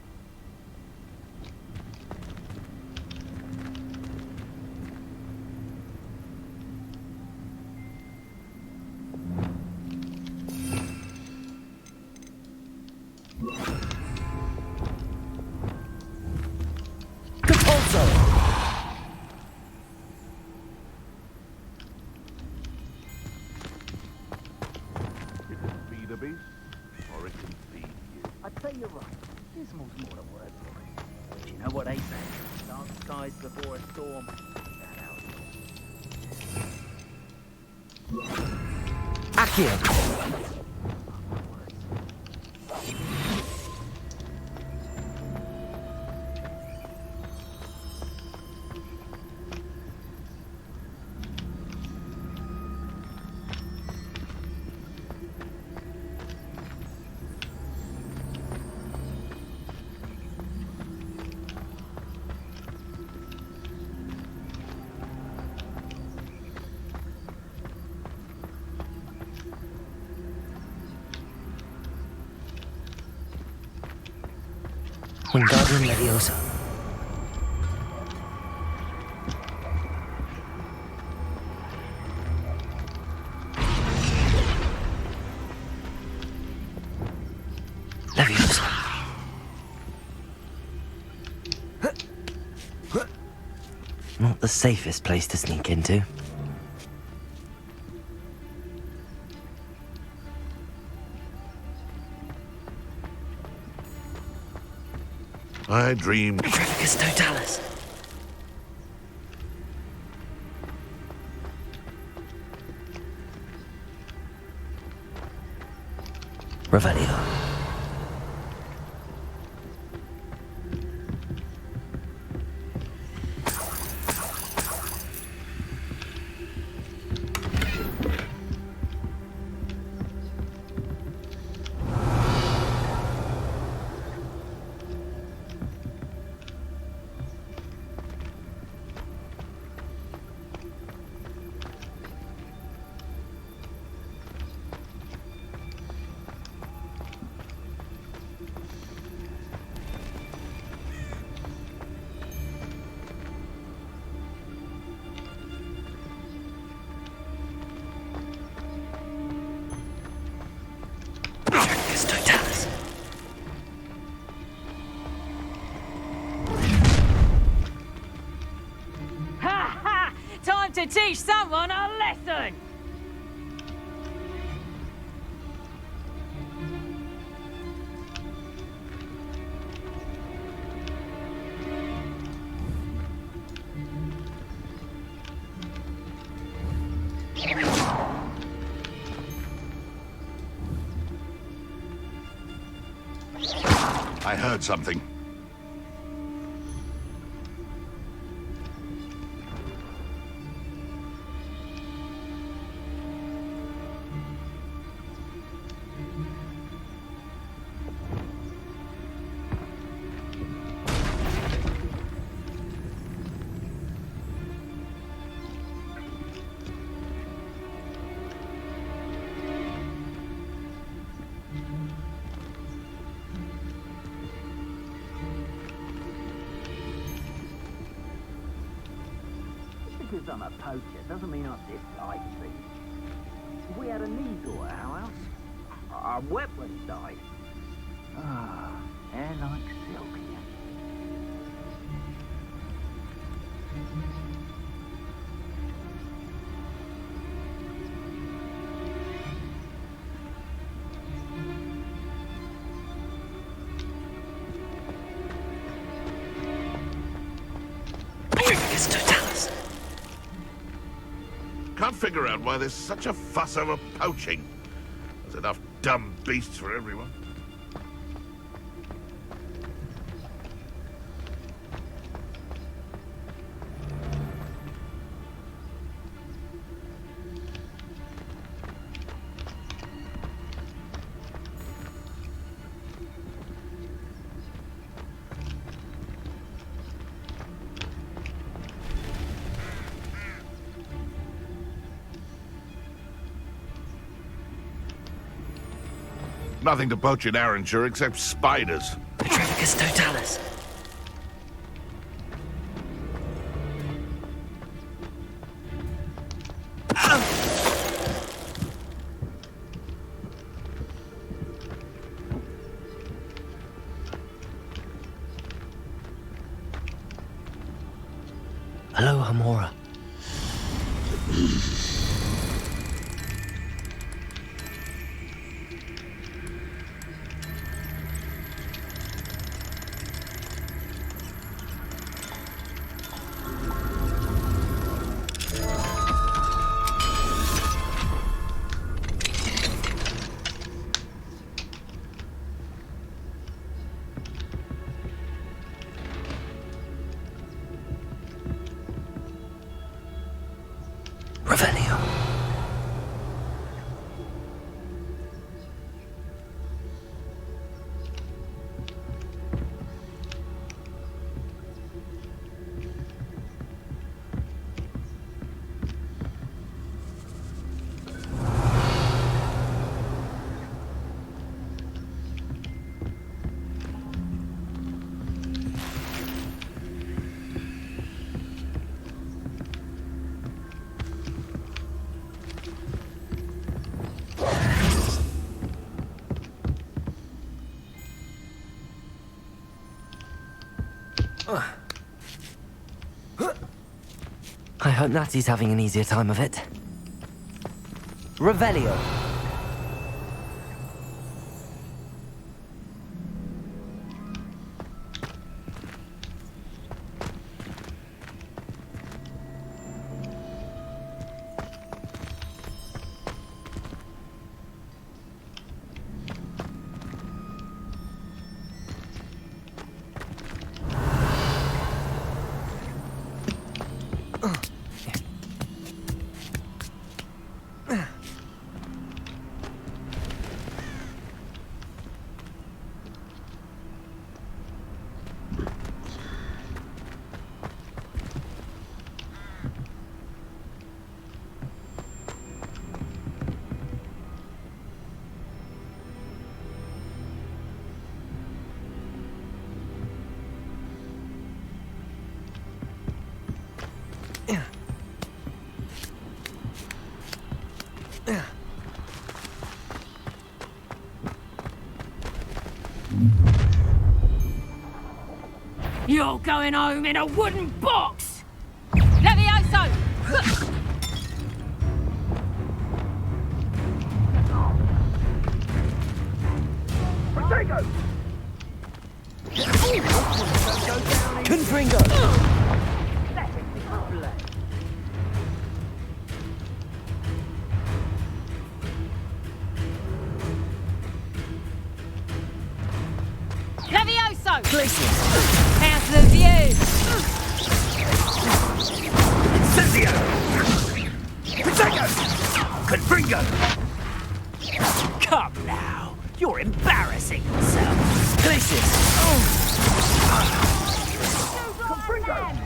It can feed a beast, or it can feed you. I tell you right, dismal's more a word for it. But you know what they say? Dark skies before a storm. That out. Accio. Wingardium Leviosa. Leviosa. Not the safest place to sneak into. I dreamed... Trevicus Totalis. Revelio. Totalis. Ha ha! Time to teach someone a lesson! I heard something. Because I'm a poacher doesn't mean I dislike things. If we had a needle at our house, our weapons died. Ah, hair like silk here. Can't figure out why there's such a fuss over poaching. There's enough dumb beasts for everyone. Nothing to poach in Arranshire except spiders. Petrificus totalis. Hello, Hamora. Revelio. I hope Natty's having an easier time of it. Revelio. You're going home in a wooden box! Levioso! Protego! Confringo! Levioso! Glacius! How's the view? Cynthia! Potato! Confringo! Come now, you're embarrassing yourself. Glacius!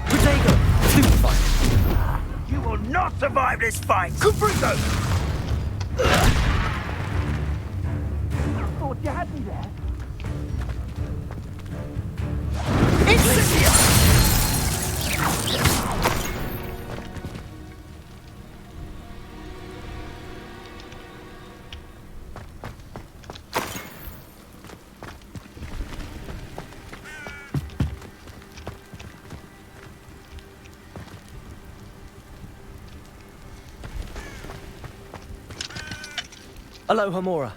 Potato! You will not survive this fight! Confringo! Thought you had me there. It's Cynthia! Aloha Mora.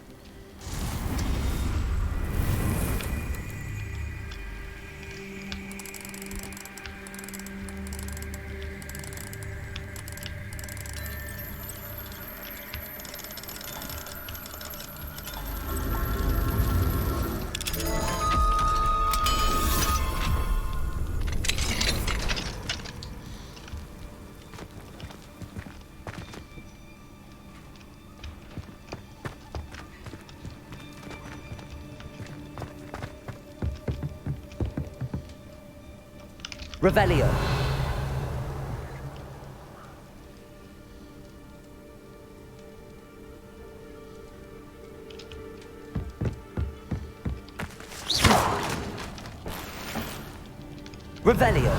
Revelio. Revelio.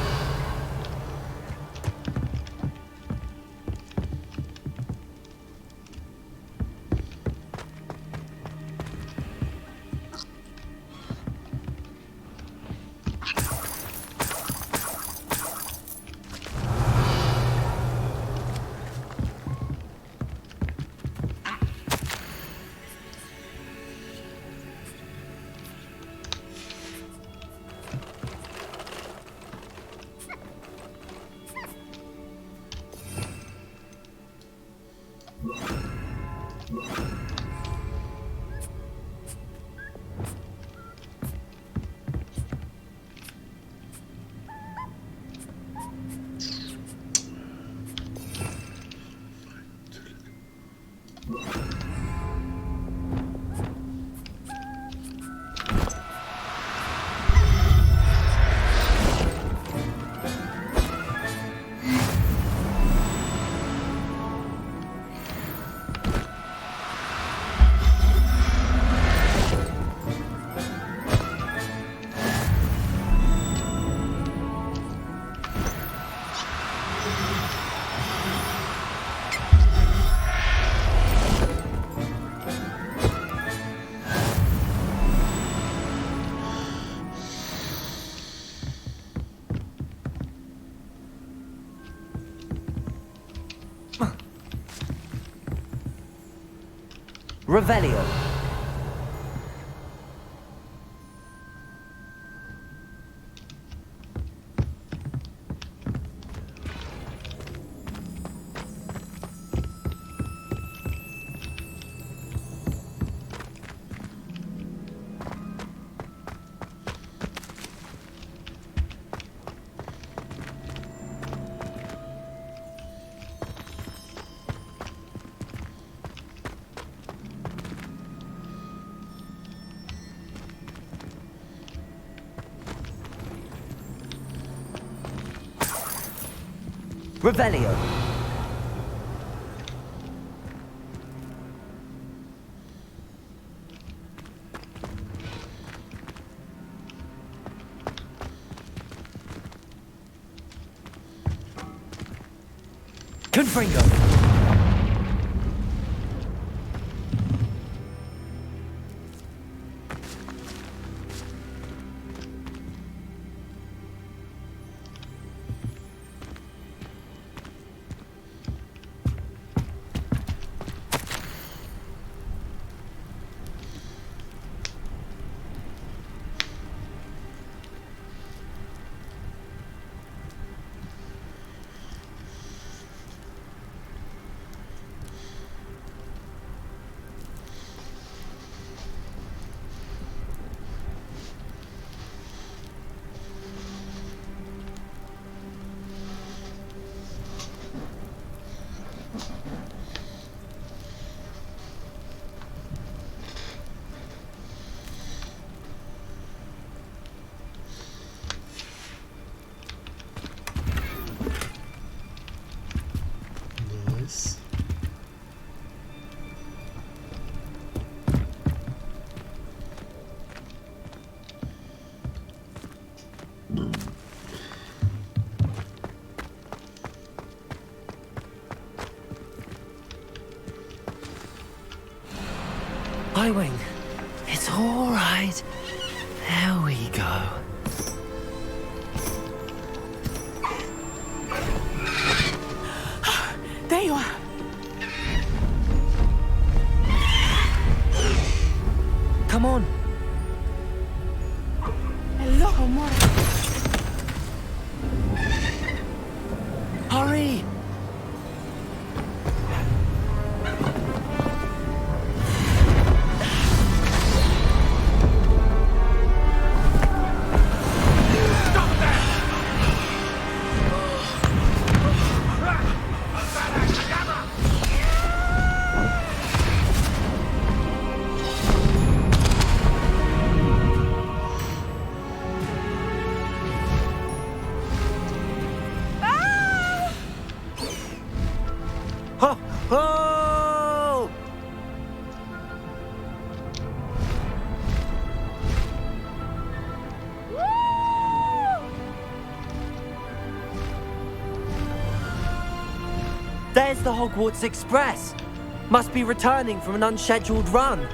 Revelio. Revelio. Confringo. Highwing. It's all right. There we go. There you are. Come on. Hello, Homora. Hurry! Oh! There's the Hogwarts Express. Must be returning from an unscheduled run.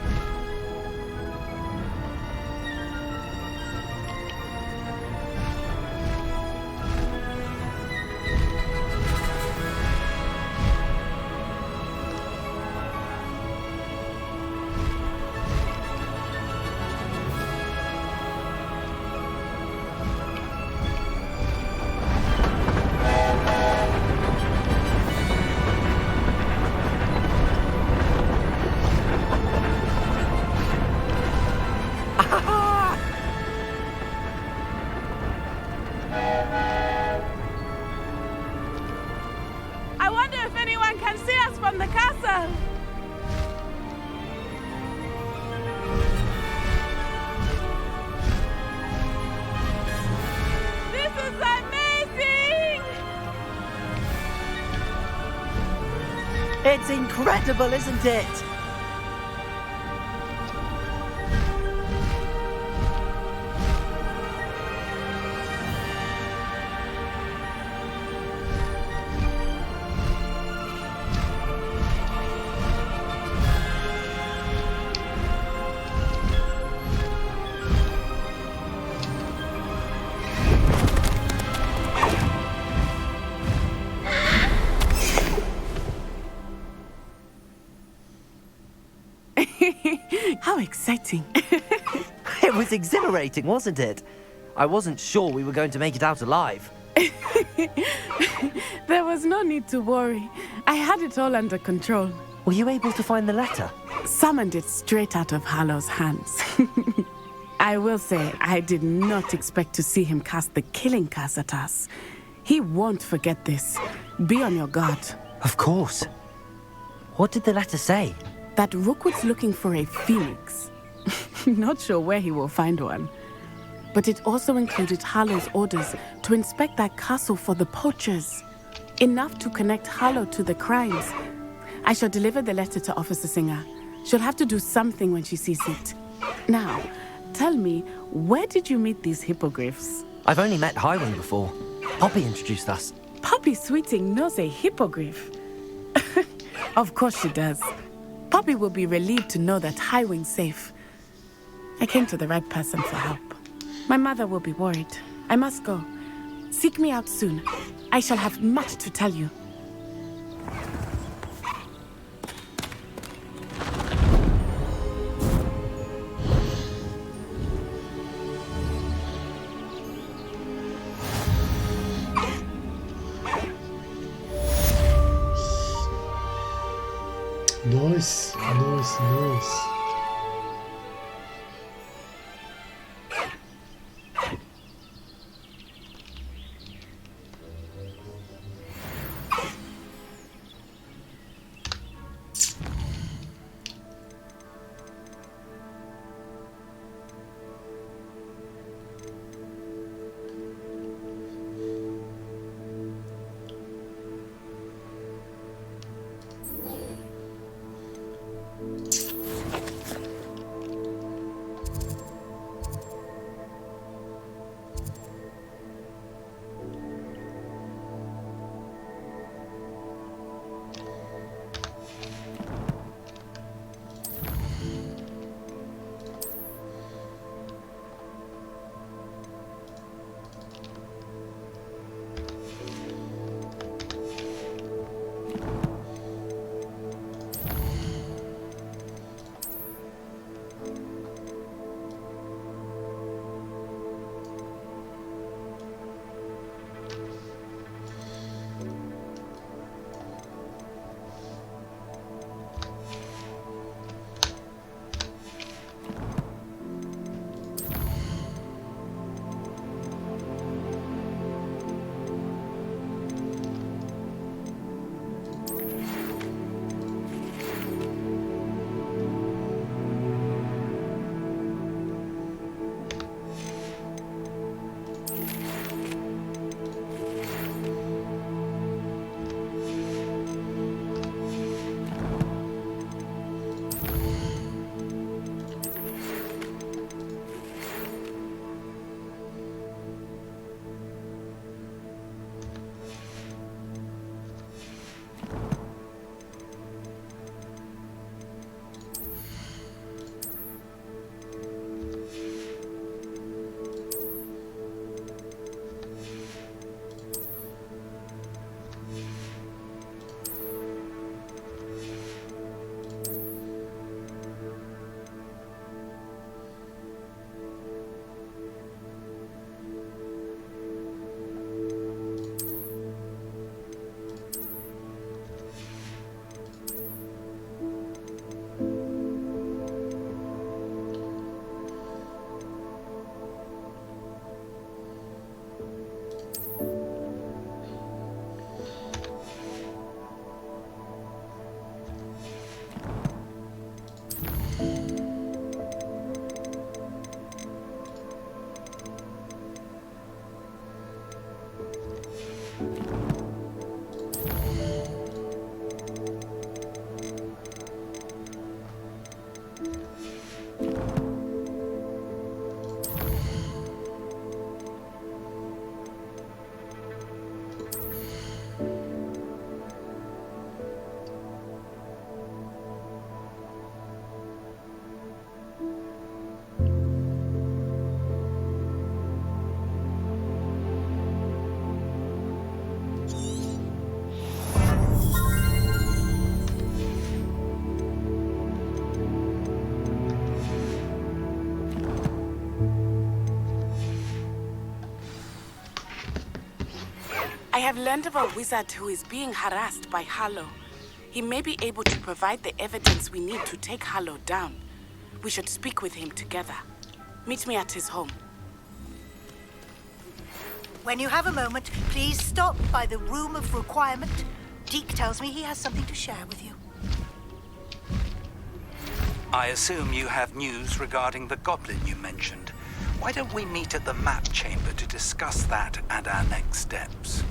I wonder if anyone can see us from the castle. This is amazing! It's incredible, isn't it? How exciting. It was exhilarating, wasn't it? I wasn't sure we were going to make it out alive. There was no need to worry. I had it all under control. Were you able to find the letter? Summoned it straight out of Hallow's hands. I will say, I did not expect to see him cast the killing curse at us. He won't forget this. Be on your guard. Of course. What did the letter say? That Rookwood's looking for a phoenix. Not sure where he will find one. But it also included Hallow's orders to inspect that castle for the poachers. Enough to connect Hallow to the crimes. I shall deliver the letter to Officer Singer. She'll have to do something when she sees it. Now, tell me, where did you meet these hippogriffs? I've only met Highwing before. Poppy introduced us. Poppy Sweeting knows a hippogriff. Of course she does. Poppy will be relieved to know that Highwing's safe. I came to the right person for help. My mother will be worried. I must go. Seek me out soon. I shall have much to tell you. Nice, nice, nice. I have learned of a wizard who is being harassed by Harlow. He may be able to provide the evidence we need to take Harlow down. We should speak with him together. Meet me at his home. When you have a moment, please stop by the Room of Requirement. Deke tells me he has something to share with you. I assume you have news regarding the goblin you mentioned. Why don't we meet at the map chamber to discuss that and our next steps?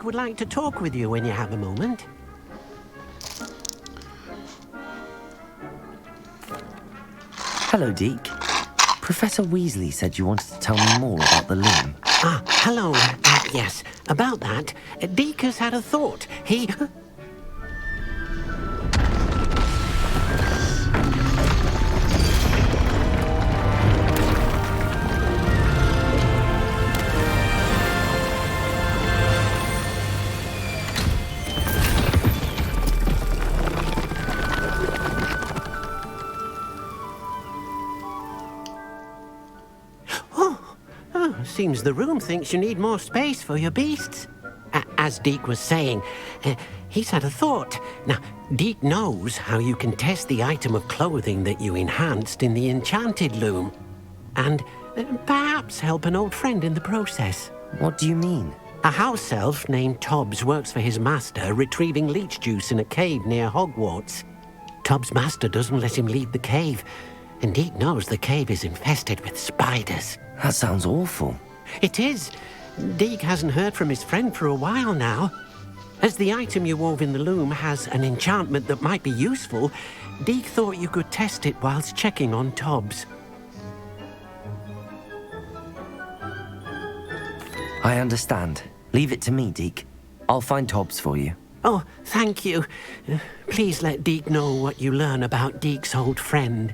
Deek would like to talk with you when you have a moment. Hello, Deek. Professor Weasley said you wanted to tell me more about the loom. Ah, hello. Yes, about that. Deek has had a thought. He... Seems the room thinks you need more space for your beasts. As Deek was saying, he's had a thought. Now, Deek knows how you can test the item of clothing that you enhanced in the enchanted loom. And perhaps help an old friend in the process. What do you mean? A house elf named Tobbs works for his master retrieving leech juice in a cave near Hogwarts. Tobbs' master doesn't let him leave the cave, and Deek knows the cave is infested with spiders. That sounds awful. It is. Deek hasn't heard from his friend for a while now. As the item you wove in the loom has an enchantment that might be useful, Deek thought you could test it whilst checking on Tobbs. I understand. Leave it to me, Deek. I'll find Tobbs for you. Oh, thank you. Please let Deek know what you learn about Deek's old friend.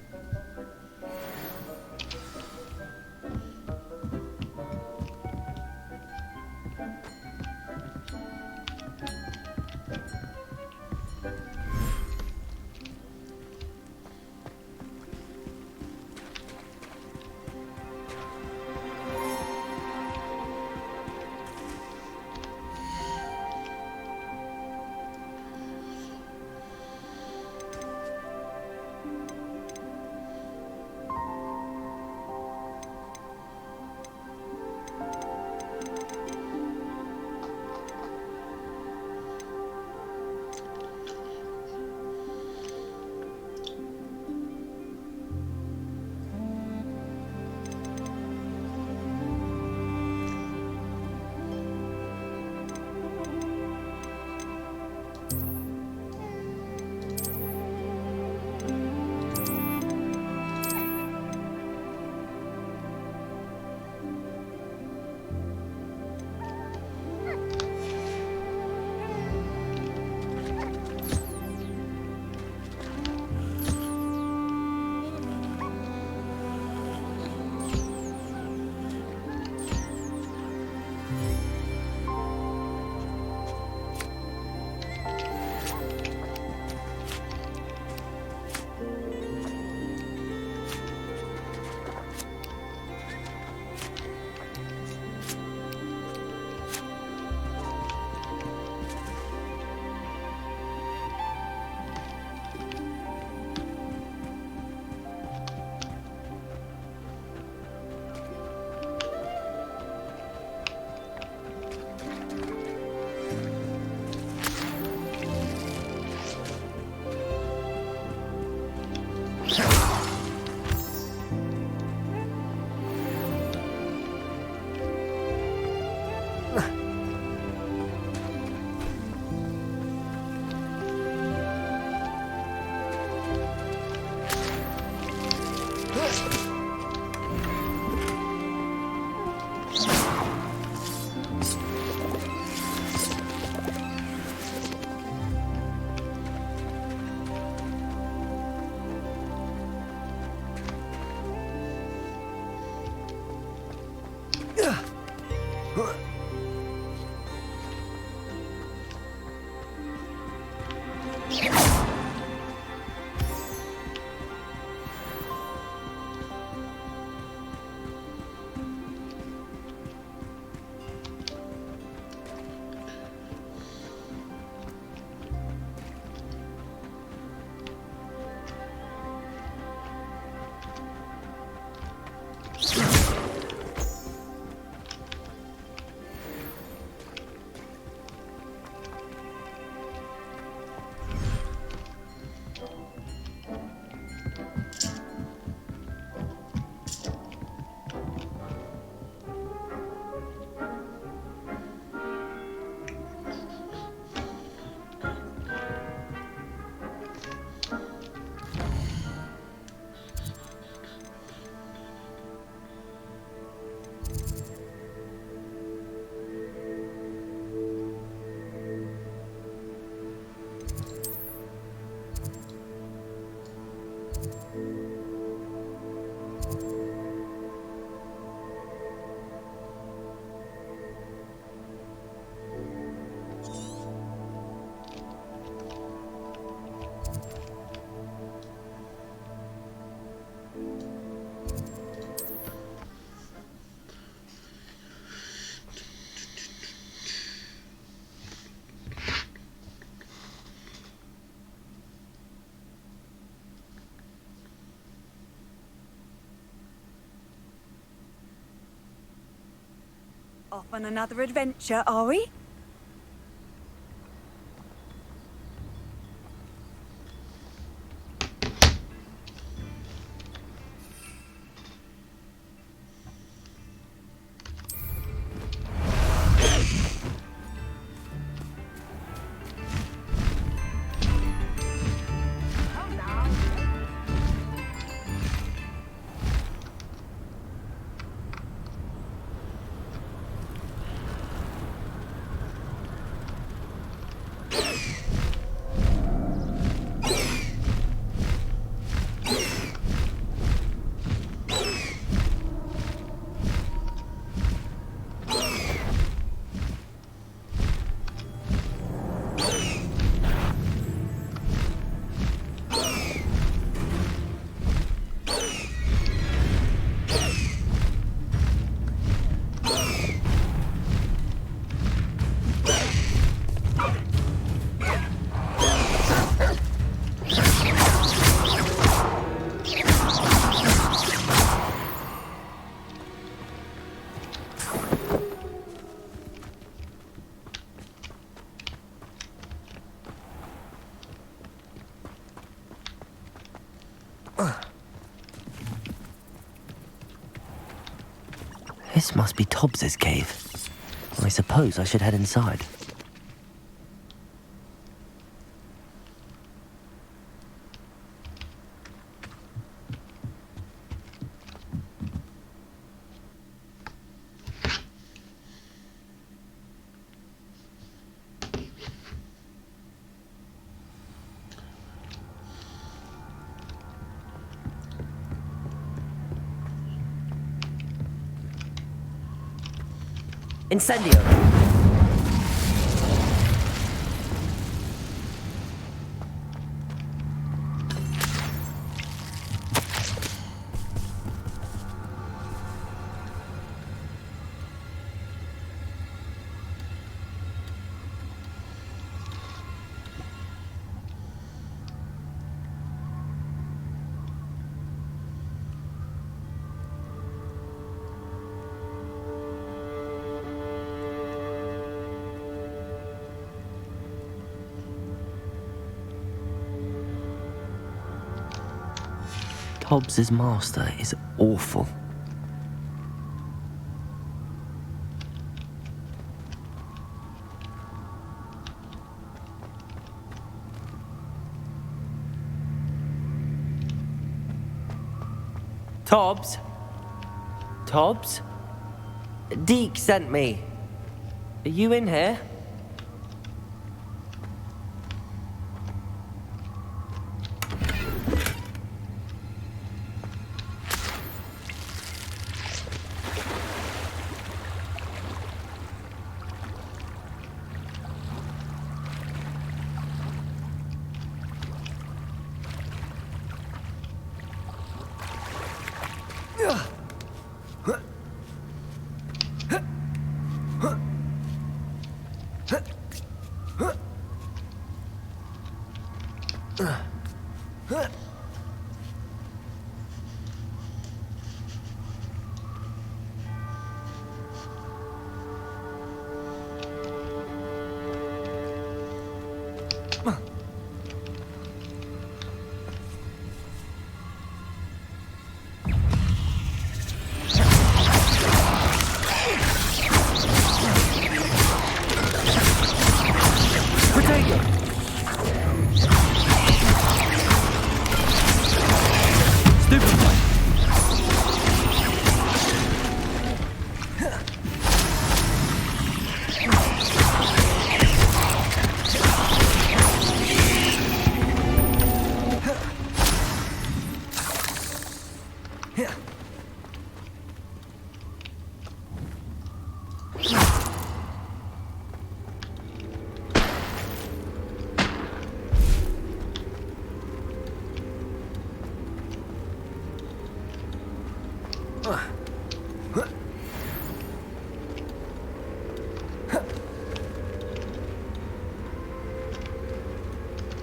Off on another adventure, are we? This must be Tobbs's cave. I suppose I should head inside. Incendio! Tobbs's master is awful. Tobbs? Tobbs? Deke sent me. Are you in here?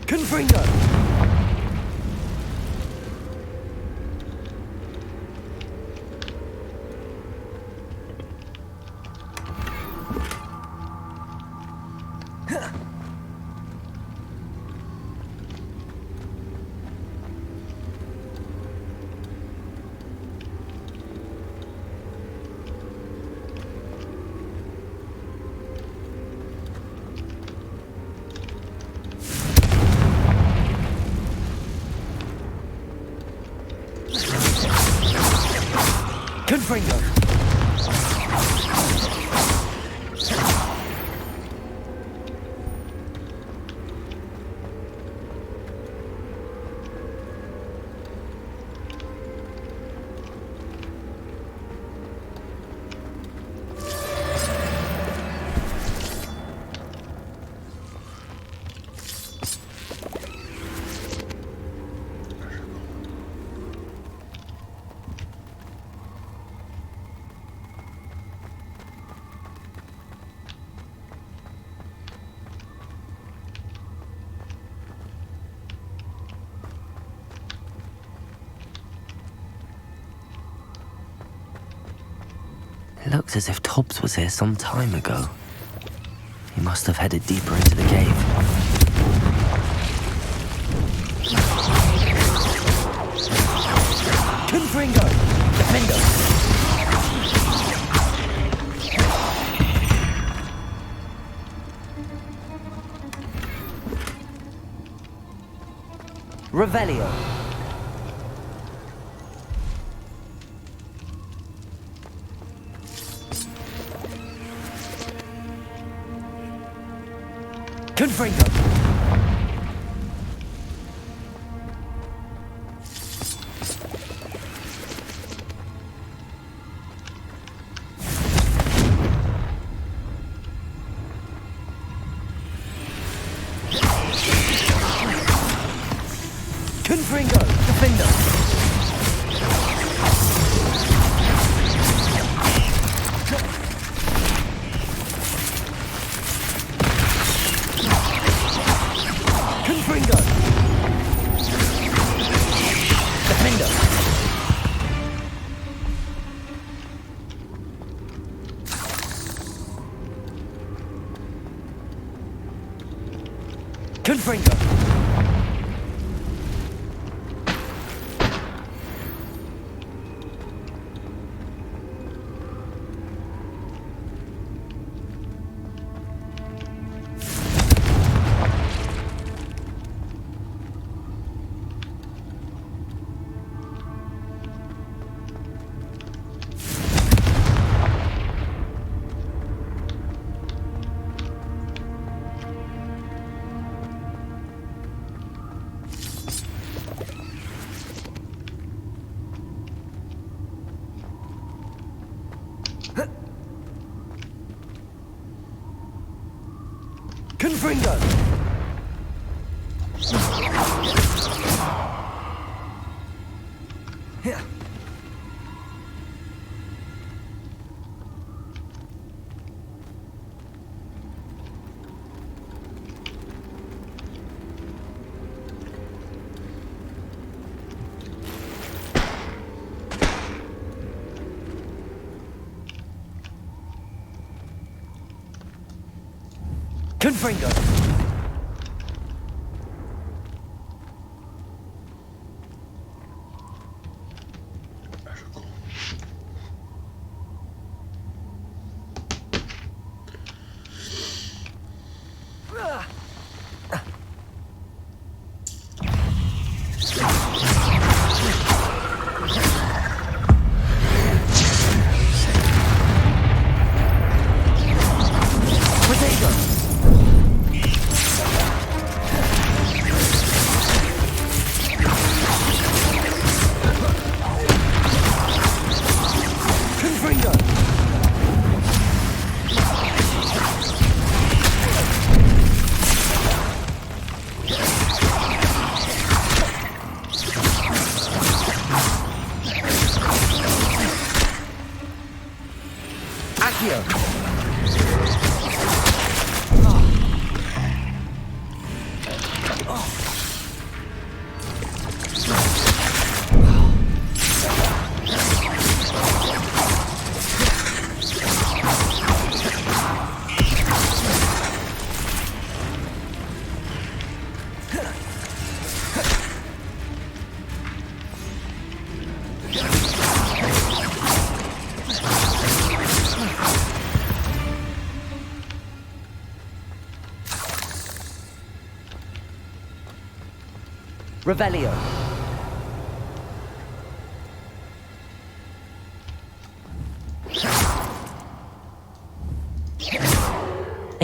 Confringo! Confringo! It looks as if Tobbs was here some time ago. He must have headed deeper into the cave. Confringo! Defendo! Revelio! Confringo! Confringo! Defendo! Confringo! Defendo! Confringo! Confringo! Confringo! Revelio.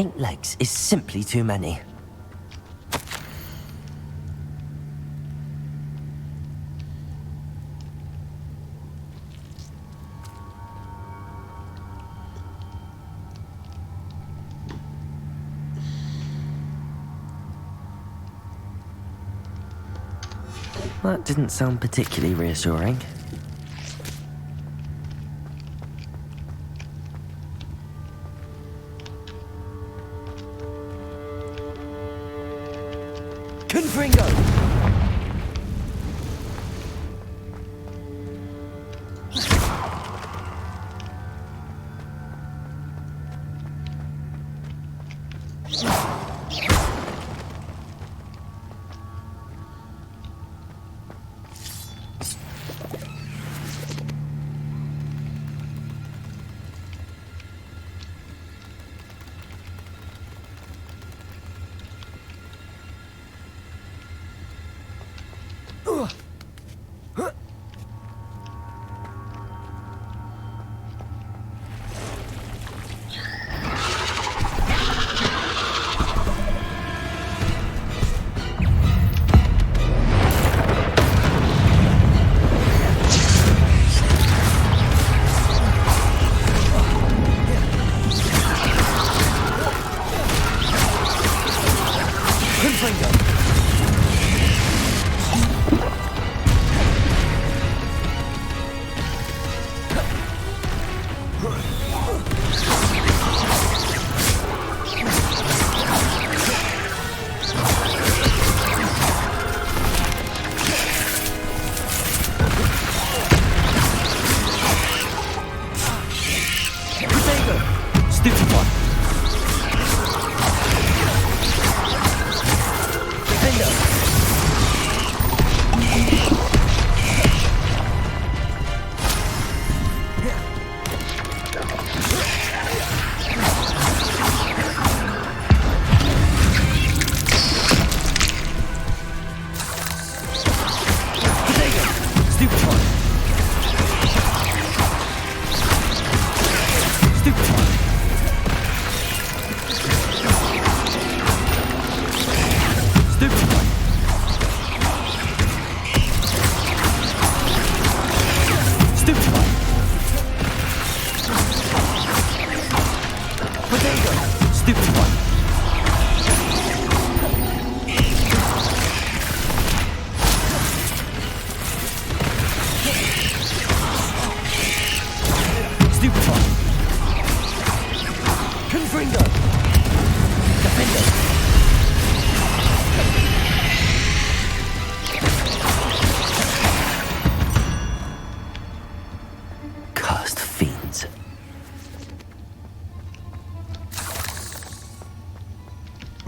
8 legs is simply too many. That didn't sound particularly reassuring. Confringo!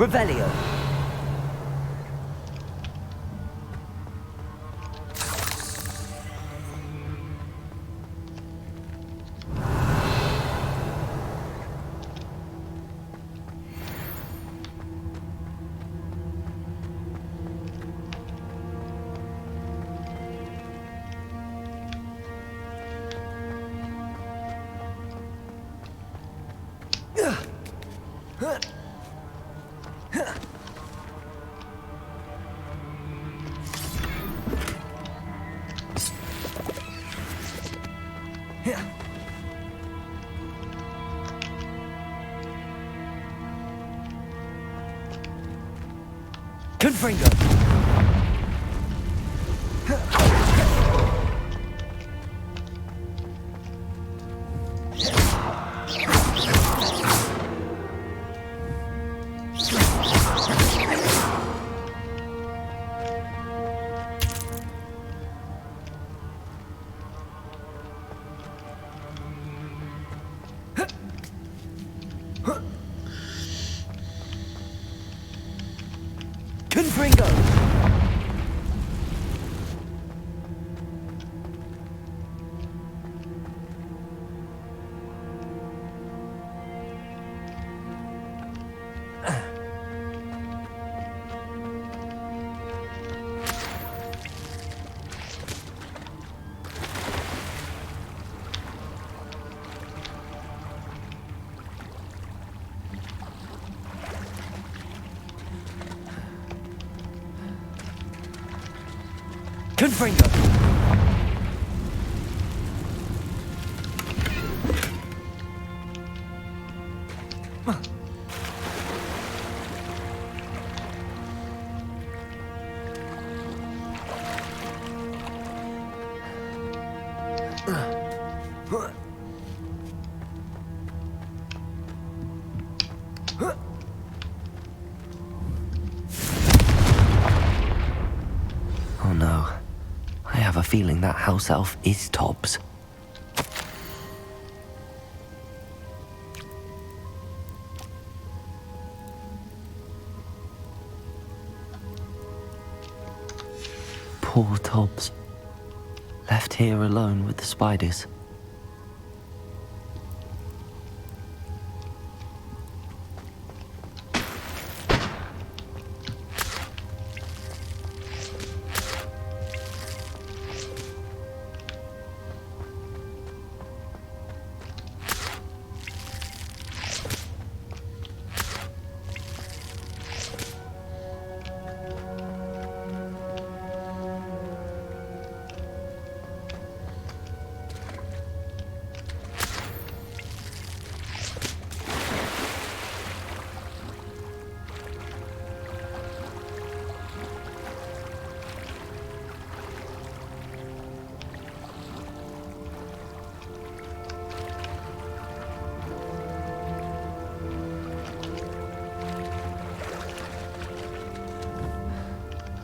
Revelio. Confringo. Confringo! Confringo! Oh no. I have a feeling that house elf is Tobbs. Poor Tobbs. Left here alone with the spiders.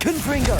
Confringo!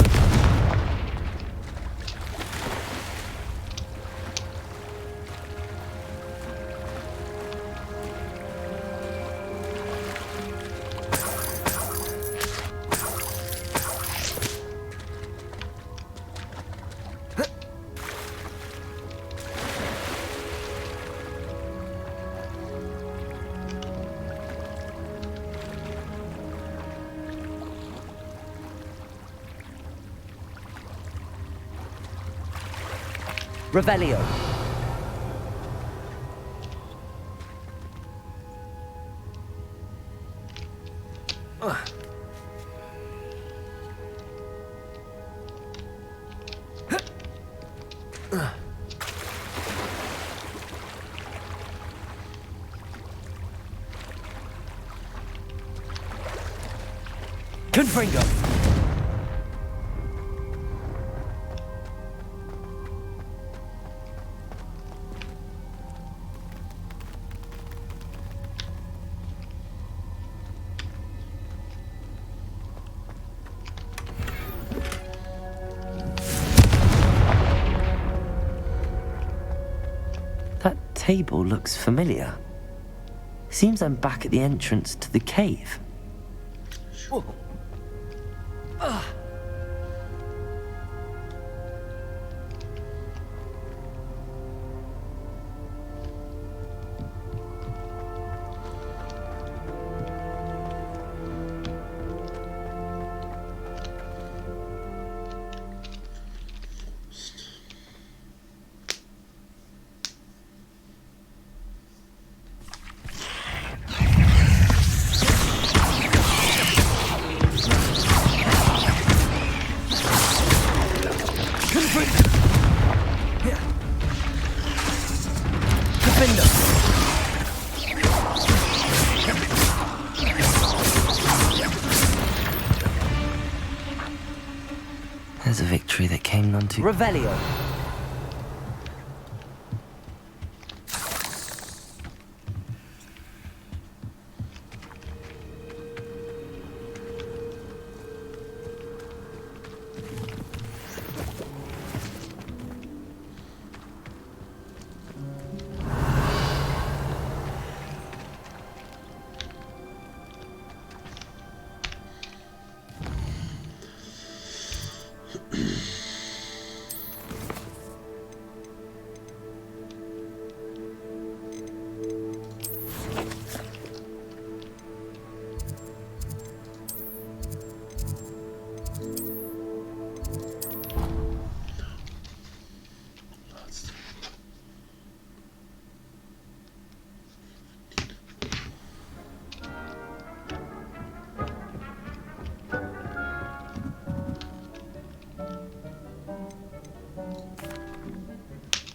Revelio. Confringo. That table looks familiar. Seems I'm back at the entrance to the cave. Whoa. There's a victory that came none too... Revelio.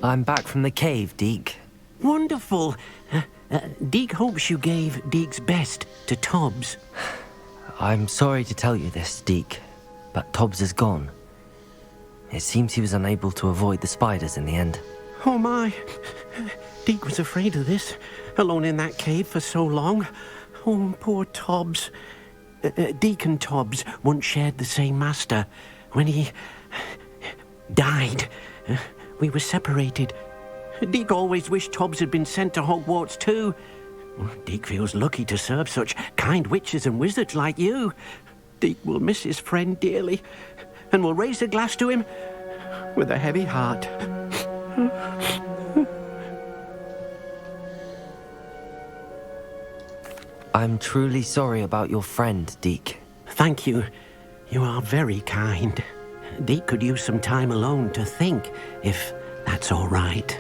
I'm back from the cave, Deke. Wonderful. Deke hopes you gave Deke's best to Tobbs. I'm sorry to tell you this, Deke, but Tobbs is gone. It seems he was unable to avoid the spiders in the end. Oh my. Deke was afraid of this, alone in that cave for so long. Oh, poor Tobbs. Deke and Tobbs once shared the same master. When he died, we were separated. Deke always wished Tobbs had been sent to Hogwarts too. Deke feels lucky to serve such kind witches and wizards like you. Deke will miss his friend dearly, and will raise a glass to him with a heavy heart. I'm truly sorry about your friend, Deke. Thank you. You are very kind. Deke could use some time alone to think, if that's all right.